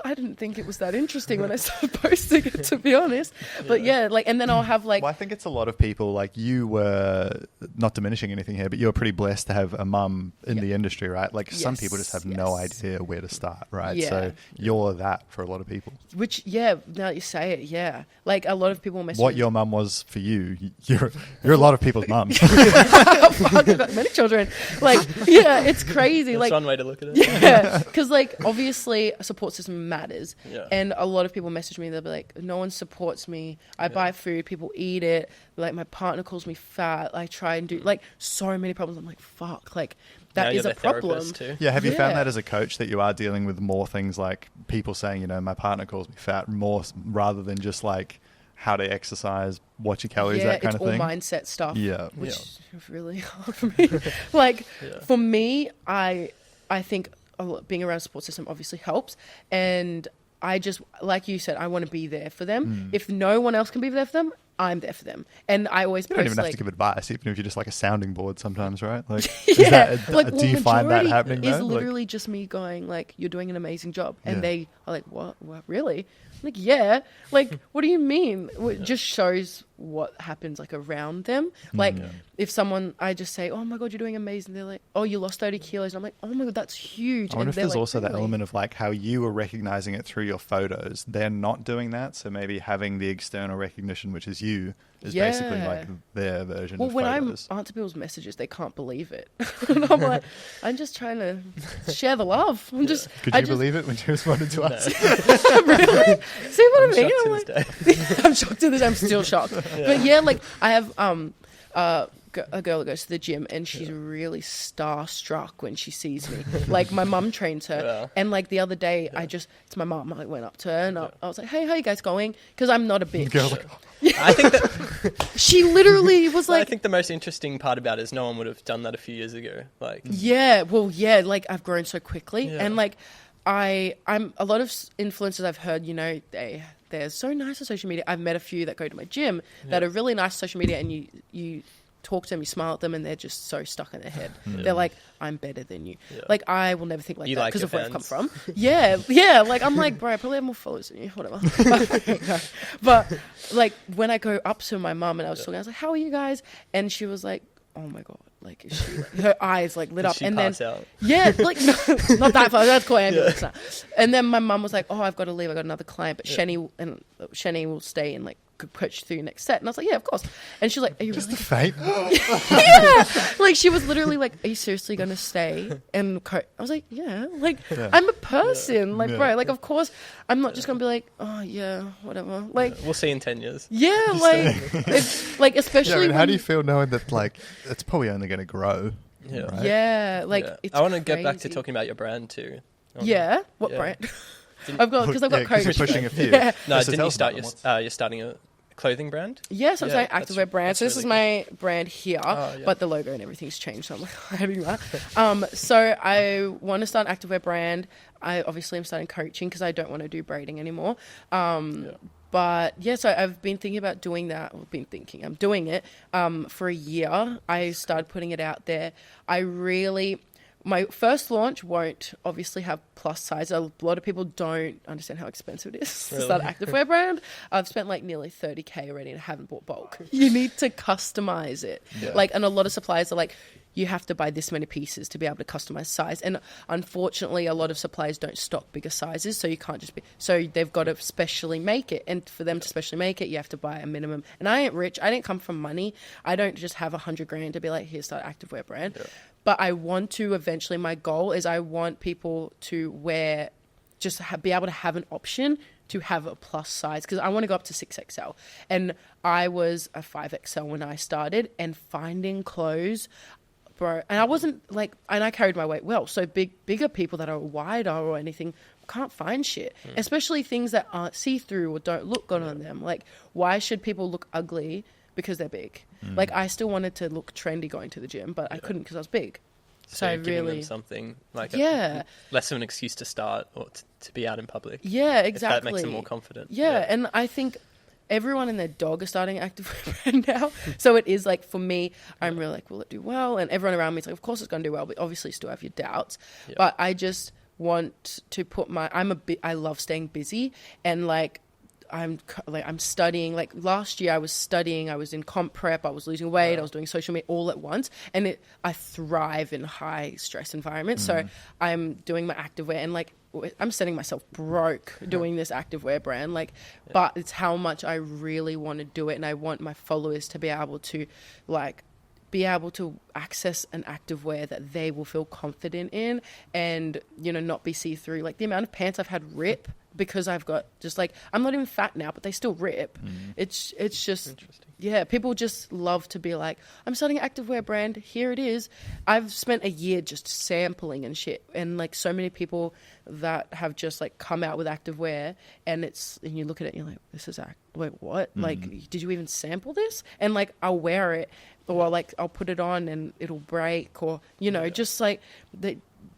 I didn't think it was that interesting when I started posting it, to be honest. But and then I'll have like... Well, I think it's a lot of people, like you were, not diminishing anything here, but you were pretty blessed to have a mum in the industry, right? Like some people just have no idea where to start, right? Yeah. So you're that for a lot of people. Which, now that you say it, like a lot of people message what your mum was for you, you're a lot of people's mums. I've got many children. Like, it's crazy. That's like one way to look at it. Yeah, because like obviously a support system matters, and a lot of people message me. They'll be like, no one supports me. I buy food, people eat it, like my partner calls me fat. I try and do like so many problems. I'm like, fuck, like that is a problem too. Have you found that as a coach that you are dealing with more things like people saying, you know, my partner calls me fat, more rather than just like how to exercise, watch your calories, that kind of thing? Yeah, it's all mindset stuff, which is really hard for me. Like for me, I think being around a support system obviously helps, and I just, like you said, I want to be there for them. If no one else can be there for them, I'm there for them. And I always you post, don't even have to give advice, even if you're just like a sounding board sometimes, right? Like, do you find that happening? Is literally just me going like, you're doing an amazing job, and they are like, what really? I'm like, yeah, like, what do you mean? It just shows what happens like around them. Like if someone, I just say, oh my God, you're doing amazing. They're like, oh, you lost 30 kilos. And I'm like, oh my God, that's huge. I wonder if there's also that element of like how you were recognizing it through your photos. They're not doing that. So maybe having the external recognition, which is you, is basically like their version of photos. Well, when I answer people's messages, they can't believe it. And I'm like, I'm just trying to share the love. Could you believe it when you responded to us? Really? See what I mean? I'm shocked I'm shocked to this. I'm still shocked. But like I have a girl that goes to the gym and she's really starstruck when she sees me. Like my mum trains her, and like the other day it's my mum. I went up to her and I was like, hey, how you guys going? Because I'm not a bitch. I think that she literally was like, I think the most interesting part about it is no one would have done that a few years ago. Like like I've grown so quickly, and like I'm a lot of influencers I've heard, you know, they're so nice on social media. I've met a few that go to my gym that are really nice on social media, and you talk to them, you smile at them, and they're just so stuck in their head. They're like, I'm better than you. Like I will never think like that because of where I've come from. Like I'm like, bro, I probably have more followers than you, whatever. But like when I go up to my mum and I was talking, I was like, how are you guys? And she was like, oh my God, like is she like, her eyes like lit up, she and pass then out? Like no, not that far, that's quite ambulance. And then my mum was like, oh, I've got to leave, I got another client, but Shani will stay and like coach through your next set. And I was like, yeah, of course. And she's like, are you just really? The fate? Like she was literally like, are you seriously gonna stay and coach? I was like, like I'm a person, like bro, like of course I'm not just gonna be like, oh yeah, whatever, like we'll see in 10 years. Like it's like, especially how do you feel knowing that like it's probably only gonna grow? Yeah. Right? Yeah, like it's I want to get back to crazy. talking about your brand too. Yeah, what brand? I've got Because you're coach. pushing a few. Yeah. No, So didn't tell you us start about your you're starting a clothing brand? Yes, I'm Yeah, saying that's- activewear brand. So this that's is really my brand here, yeah. but the logo and everything's changed. So I'm like hiding that. So I want to start an activewear brand. I obviously am starting coaching because I don't want to do braiding anymore. But yeah, so I've been thinking about doing that. I'm doing it for a year. I started putting it out there. My first launch won't obviously have plus size. A lot of people don't understand how expensive it is to start an activewear brand. I've spent like nearly 30K already and I haven't bought bulk. You need to customize it. Yeah. And a lot of suppliers are like, you have to buy this many pieces to be able to customize size. And unfortunately, a lot of suppliers don't stock bigger sizes. So you can't just so they've got to specially make it. And for them to specially make it, you have to buy a minimum. And I ain't rich. I didn't come from money. I don't just have $100,000 to be like, here's start activewear brand. Yeah. But I want to eventually, my goal is I want people to wear, be able to have an option to have a plus size because I want to go up to 6XL. And I was a 5XL when I started and finding clothes, bro. And I wasn't and I carried my weight well. So bigger people that are wider or anything can't find shit, especially things that aren't see-through or don't look good on them. Like, why should people look ugly because they're big? Like, I still wanted to look trendy going to the gym, but I couldn't because I was big. So I giving really them something like less of an excuse to start or to be out in public. Yeah, exactly. If that makes them more confident. Yeah, and I think everyone and their dog are starting activewear brand now. So it is like, for me, I'm really like, will it do well? And everyone around me is like, of course it's going to do well, but obviously still have your doubts. Yeah. But I just want to put I love staying busy and I'm studying. Like last year I was studying, I was in comp prep, I was losing weight, I was doing social media all at once. And I thrive in high stress environments. So I'm doing my activewear and I'm setting myself broke doing this activewear brand. But it's how much I really want to do it. And I want my followers to be able to access an activewear that they will feel confident in and, not be see-through. Like the amount of pants I've had rip because I've got I'm not even fat now, but they still rip. It's just, yeah, people just love to be like, I'm starting an activewear brand. Here it is. I've spent a year just sampling and shit. And so many people that have just come out with activewear and you look at it and you're like, this is wait, what? Did you even sample this? And I'll wear it or I'll put it on and it'll break or,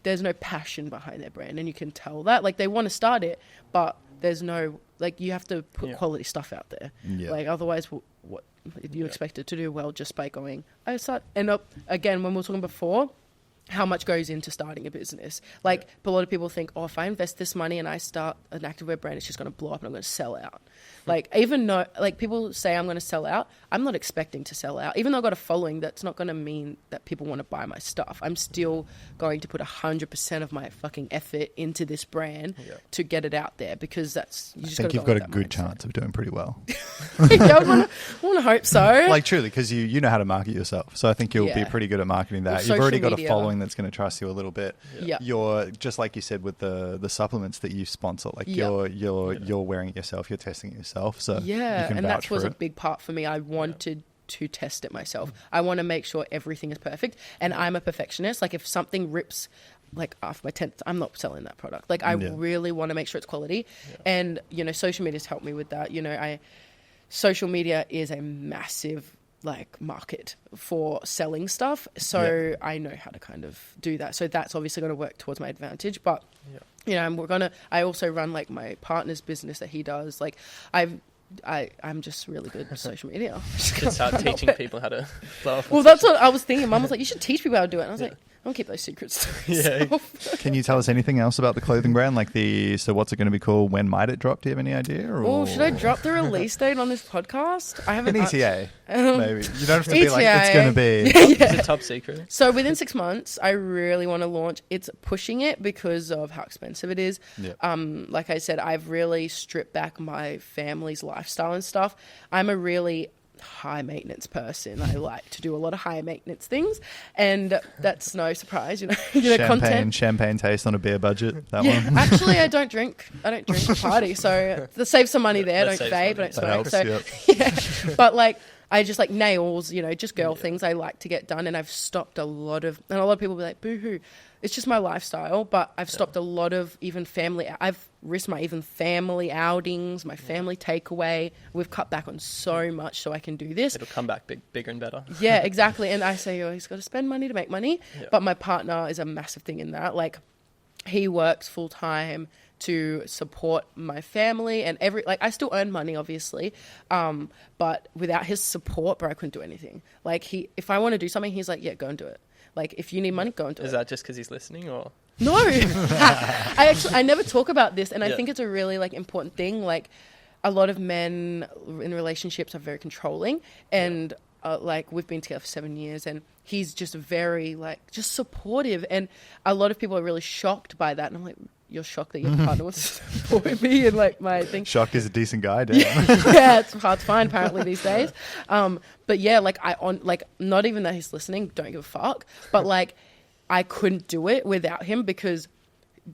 there's no passion behind their brand and you can tell that. They want to start it, but there's no, you have to put quality stuff out there. Yeah. Otherwise, what you expect it to do well just by going, again, when we were talking before, how much goes into starting a business. But a lot of people think, if I invest this money and I start an activewear brand, it's just going to blow up and I'm going to sell out. Even though, people say I'm going to sell out, I'm not expecting to sell out. Even though I've got a following, that's not going to mean that people want to buy my stuff. I'm still going to put 100% of my fucking effort into this brand to get it out there because I think you've got a good chance of doing pretty well. Yeah, I want to hope so. Truly, because you know how to market yourself. So I think you'll be pretty good at marketing that. You've already got a following that's going to trust you a little bit. Yeah. You're just like you said with the supplements that you sponsor. You're wearing it yourself. You're testing it yourself. So yeah, you can and vouch that was for a big part for me. I wanted to test it myself. I want to make sure everything is perfect, and I'm a perfectionist. If something rips, after my 10th, I'm not selling that product. I really want to make sure it's quality, and social media's helped me with that. Social media is a massive market for selling stuff, so I know how to kind of do that. So that's obviously going to work towards my advantage, but I also run my partner's business that he does. I'm just really good at social media. Just start teaching people how to blow up. Well, that's what I was thinking. Mum was like, you should teach people how to do it. And I was like, I'll keep those secrets to myself. Can you tell us anything else about the clothing brand? So what's it going to be called? When might it drop? Do you have any idea? Oh, should I drop the release date on this podcast? I haven't. An ETA, maybe. You don't have to be like, it's going to be. It's a top secret. So within 6 months, I really want to launch. It's pushing it because of how expensive it is. Yeah. Like I said, I've really stripped back my family's lifestyle and stuff. I'm a really high maintenance person. I like to do a lot of high maintenance things, and that's no surprise, champagne taste on a beer budget. That one. Actually, I don't drink to party, so to save some money there. Don't vape, don't smoke. Helps, yeah, but I just like nails, you know, just girl things I like to get done. And I've stopped a lot of people be like, boo-hoo. It's just my lifestyle, but I've stopped a lot of even family. I've risked my even family outings, my family takeaway. We've cut back on so much so I can do this. It'll come back bigger and better. Yeah, exactly. And I say, he's got to spend money to make money. Yeah. But my partner is a massive thing in that. Like, he works full time to support my family and I still earn money, obviously. But without his support, bro, I couldn't do anything. Like, if I want to do something, he's like, yeah, go and do it. Like, if you need money, go and do it. Is that just because he's listening, or? No. I never talk about this, and I think it's a really, like, important thing. Like, a lot of men in relationships are very controlling, and, like, we've been together for 7 years, and he's just very, like, just supportive, and a lot of people are really shocked by that, and I'm like, you're shocked that your partner wants to support me and, like, my thing. Shocked is a decent guy, damn. Yeah, it's hard to find apparently these days. But yeah, like, not even that he's listening, don't give a fuck. But, like, I couldn't do it without him because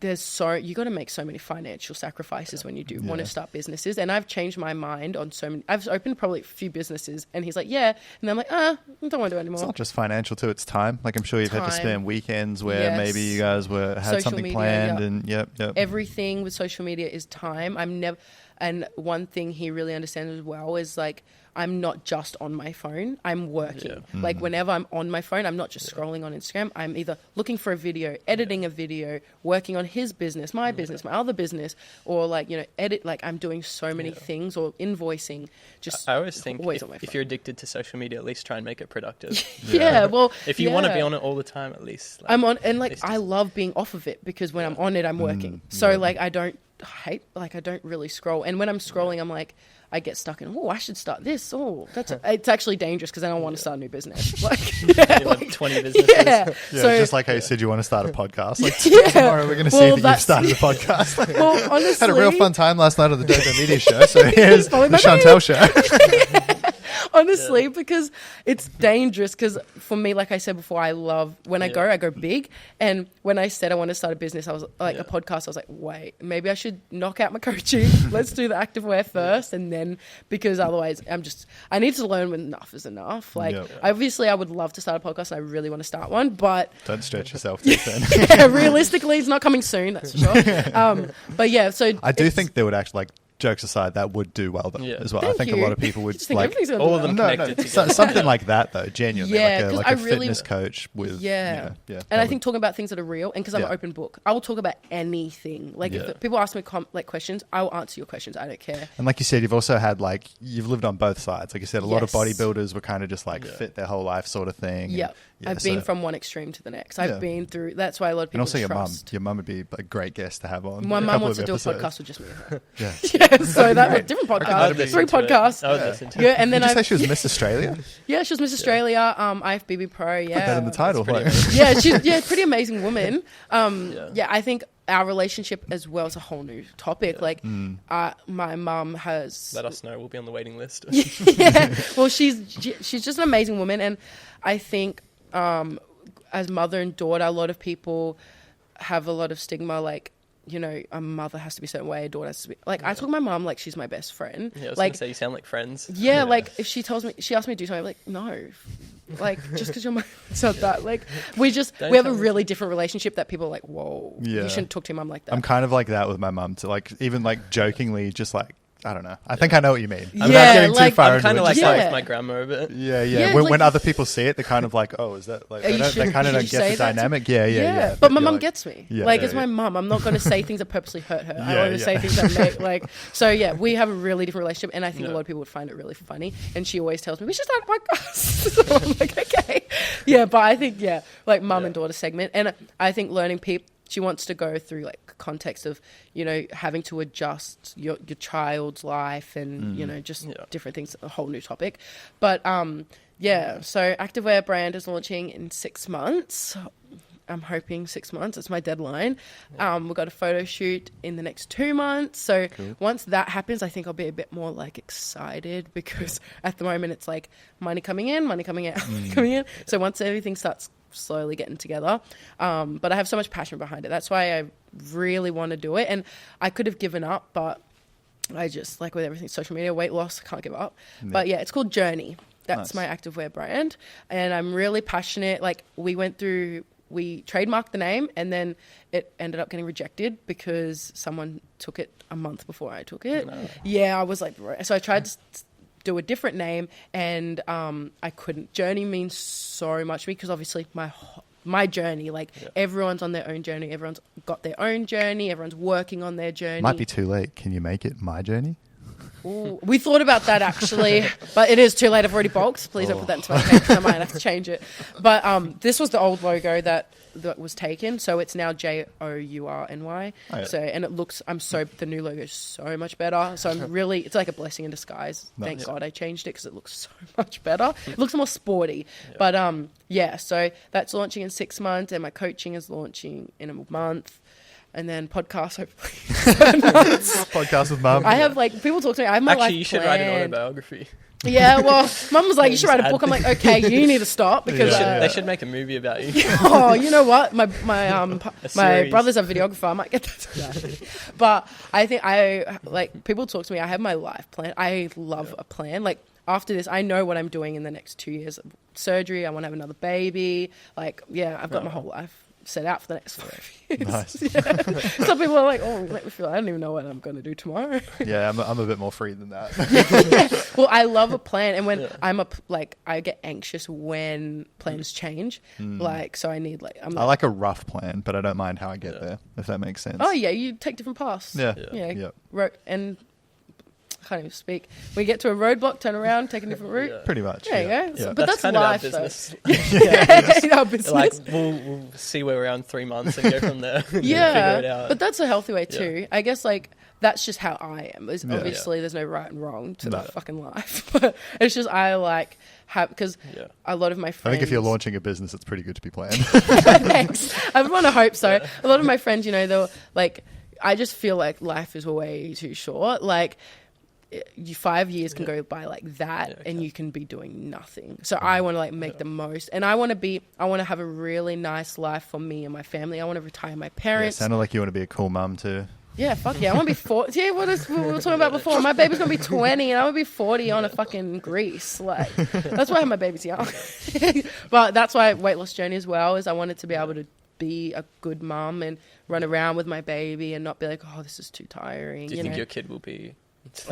you got to make so many financial sacrifices when you do want to start businesses. And I've changed my mind on so many. I've opened probably a few businesses, and he's like, yeah. And I'm like, I don't want to do it anymore. It's not just financial too, it's time. Like, I'm sure you've had to spend weekends where maybe you guys had social something media, planned and yep. Everything with social media is time. And one thing he really understands as well is, like, I'm not just on my phone. I'm working. Yeah. Like, whenever I'm on my phone, I'm not just scrolling on Instagram. I'm either looking for a video, editing a video, working on his business, my business, my other business, or, like, you know, like, I'm doing so many things, or invoicing. Just I always think always on my phone. If you're addicted to social media, at least try and make it productive. Well, if you want to be on it all the time, at least. Like, I'm on, and, like, I love being off of it because when I'm on it, I'm working. So, like, I don't really scroll. And when I'm scrolling, I'm like, I get stuck in, I should start this. It's actually dangerous because then I want to start a new business. Like, like 20 businesses. Yeah. So, just like how you said you want to start a podcast. Like, tomorrow we're going to see that you've started a podcast. Like, well, honestly, had a real fun time last night on the Dojo Media Show. So here's the Chantelle Show. Honestly, because it's dangerous. Because for me, like I said before, I love when I go big. And when I said I want to start a business, I was like a podcast. I was like, wait, maybe I should knock out my coaching. Let's do the activewear first, and then because otherwise, I need to learn when enough is enough. Like, obviously, I would love to start a podcast, and I really want to start one, but don't stretch yourself too thin. Realistically, it's not coming soon. That's for sure. But yeah, so I do think they would actually, like, jokes aside, that would do well as well. Thank I think you. a lot of people would like all of them connected together. Something like that, though, genuinely. Yeah, like a fitness coach with And I think talking about things that are real, and because I'm an open book, I will talk about anything. Like, if people ask me questions, I will answer your questions. I don't care. And like you said, you've also had, like, you've lived on both sides. Like you said, a lot of bodybuilders were kind of just like fit their whole life sort of thing. Yeah. I've been from one extreme to the next. I've been through. That's why a lot of people. And also your mum would be a great guest to have on. My mum wants to do a podcast with just me. So that different podcast, 3 podcasts. I would listen to it. And then did you say she was Miss Australia? Yeah, she was Miss Australia. IFBB Pro. Yeah, put that in the title. She's pretty amazing woman. I think our relationship as well is a whole new topic. Like, my mum has let us know. We'll be on the waiting list. Well, she's just an amazing woman, and I think as mother and daughter, a lot of people have a lot of stigma, like, you know, a mother has to be a certain way, a daughter has to be like. I talk to my mum like she's my best friend. Yeah, I was like, gonna say you sound like friends. Yeah, like if she asked me to do something, I'm like, no, like just because your mum said that, like we have a really different relationship that people are like, whoa, you shouldn't talk to your mum like that. I'm kind of like that with my mum, to like even like jokingly, just like. I don't know. I think I know what you mean. Yeah, I'm not getting too far I'm kind of like that with my grandma a bit. Yeah. When other people see it, they're kind of like, oh, is that like they kind of don't get the dynamic. Yeah. But my mum gets me. It's my mum. I'm not going to say things that purposely hurt her. I want to say things that make like. So yeah, we have a really different relationship, and I think a lot of people would find it really funny. And she always tells me we should start a podcast. So I'm like, okay, but I think like mum and daughter segment, and I think learning people. She wants to go through like context of, you know, having to adjust your child's life and, you know, just different things, a whole new topic. But, so activewear brand is launching in 6 months. I'm hoping 6 months. It's my deadline. We've got a photo shoot in the next 2 months. So once that happens, I think I'll be a bit more like excited because at the moment it's like money coming in, money coming out, money coming in. So once everything starts slowly getting together, but I have so much passion behind it. That's why I really want to do it. And I could have given up, but I just, like with everything, social media, weight loss, I can't give up. But it's called Journey. That's my activewear brand. And I'm really passionate. Like, we trademarked the name, and then it ended up getting rejected because someone took it a month before I took it. No. Yeah, I was like, so I tried to do a different name, and I couldn't. Journey means so much to me because obviously my journey, like everyone's on their own journey. Everyone's got their own journey. Everyone's working on their journey. Might be too late. Can you make it my journey? Ooh, we thought about that actually, but it is too late. I've already bulked. Please don't put that into my name because I might have to change it. But this was the old logo that was taken, so it's now JOURNY. Oh, yeah. So, and it looks, the new logo is so much better. So I'm really, it's like a blessing in disguise. Nice. Thank God I changed it because it looks so much better. It looks more sporty. Yeah. But so that's launching in 6 months, and my coaching is launching in a month. And then podcast, hopefully. Podcast with Mum. I have people talk to me. I have my life Actually, you should write an autobiography. Yeah, well, Mum was like, you should write a book. I'm like, okay, you need to stop because they should make a movie about you. Oh, you know what? My brother's a videographer. I might get that. But I think people talk to me. I have my life plan. I love a plan. Like, after this, I know what I'm doing in the next 2 years. Surgery. I want to have another baby. I've got my whole life set out for the next 5 years. Nice. Yeah. Some people are like, oh, let me feel. I don't even know what I'm going to do tomorrow. Yeah, I'm a bit more free than that. Yeah. Well, I love a plan, and when I get anxious when plans change. So I need I like a rough plan, but I don't mind how I get there, if that makes sense. Oh yeah, you take different paths. Yeah. And I can't even speak. We get to a roadblock, turn around, take a different route. Yeah. Pretty much. There you go. Yeah. But that's kind life, of our business. Our business. We'll see where we're around 3 months and go from there. Yeah, figure it out. But that's a healthy way too. I guess that's just how I am. Obviously, there's no right and wrong to the fucking life. But it's just because a lot of my friends. I think if you're launching a business, it's pretty good to be planned. Thanks. I want to hope so. A lot of my friends, they're I just feel like life is way too short. 5 years can go by like that, and you can be doing nothing. So I want to make the most, and I want to have a really nice life for me and my family. I want to retire my parents. Yeah, sounded like you want to be a cool mum too. Yeah, fuck yeah. I want to be 40. Yeah, what we were talking about before. My baby's going to be 20 and I want to be 40 on a fucking grease. That's why I have my babies young. But that's why weight loss journey as well, is I wanted to be able to be a good mum and run around with my baby and not be like, oh, this is too tiring. Do you think your kid will be...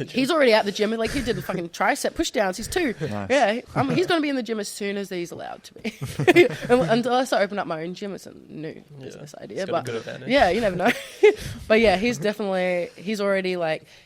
He's already at the gym. He did the fucking tricep push downs. He's 2. Nice. Yeah, he's going to be in the gym as soon as he's allowed to be. Unless I open up my own gym, it's a new business idea. But yeah, you never know. But yeah, he's already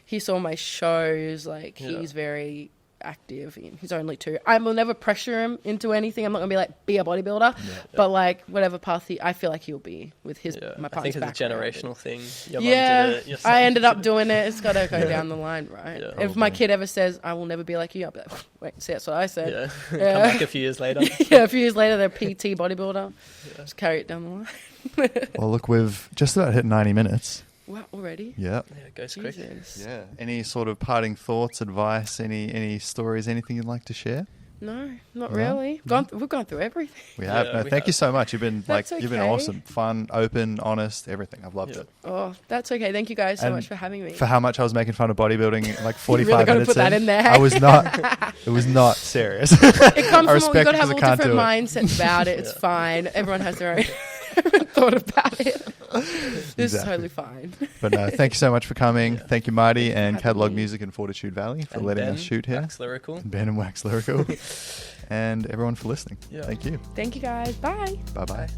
he saw my shows. He's very active. He's only 2. I will never pressure him into anything. I'm not gonna be a bodybuilder, but whatever path I feel like he'll be with my partner's I think it's a generational thing. Your mum did it, I ended up doing it. It's got to go down the line, right? Yeah, if my kid ever says I will never be like you, I'll be like, wait, see, that's what I said. Come back a few years later. A few years later, they're PT bodybuilder. Just carry it down the line. Well, look, we've just about hit 90 minutes. Wow, already? Yeah. Yeah, it goes quick. Yeah. Any sort of parting thoughts, advice, any stories, anything you'd like to share? No, not really. We've gone through everything. We have. Thank you so much. You've been you've been awesome, fun, open, honest, everything. I've loved it. Oh, that's okay. Thank you guys so much for having me. For how much I was making fun of bodybuilding, 45 really minutes put that in there. I was not. It was not serious. It comes from you've got to have all different mindsets about it. It's fine. Everyone has their own thought about it. This is totally fine. But no, thank you so much for coming. Thank you, Marty, and Catalog Music in Fortitude Valley for letting us shoot here. Wax Lyrical. Ben and Wax Lyrical. And everyone for listening. Thank you. Thank you guys. Bye. Bye-bye.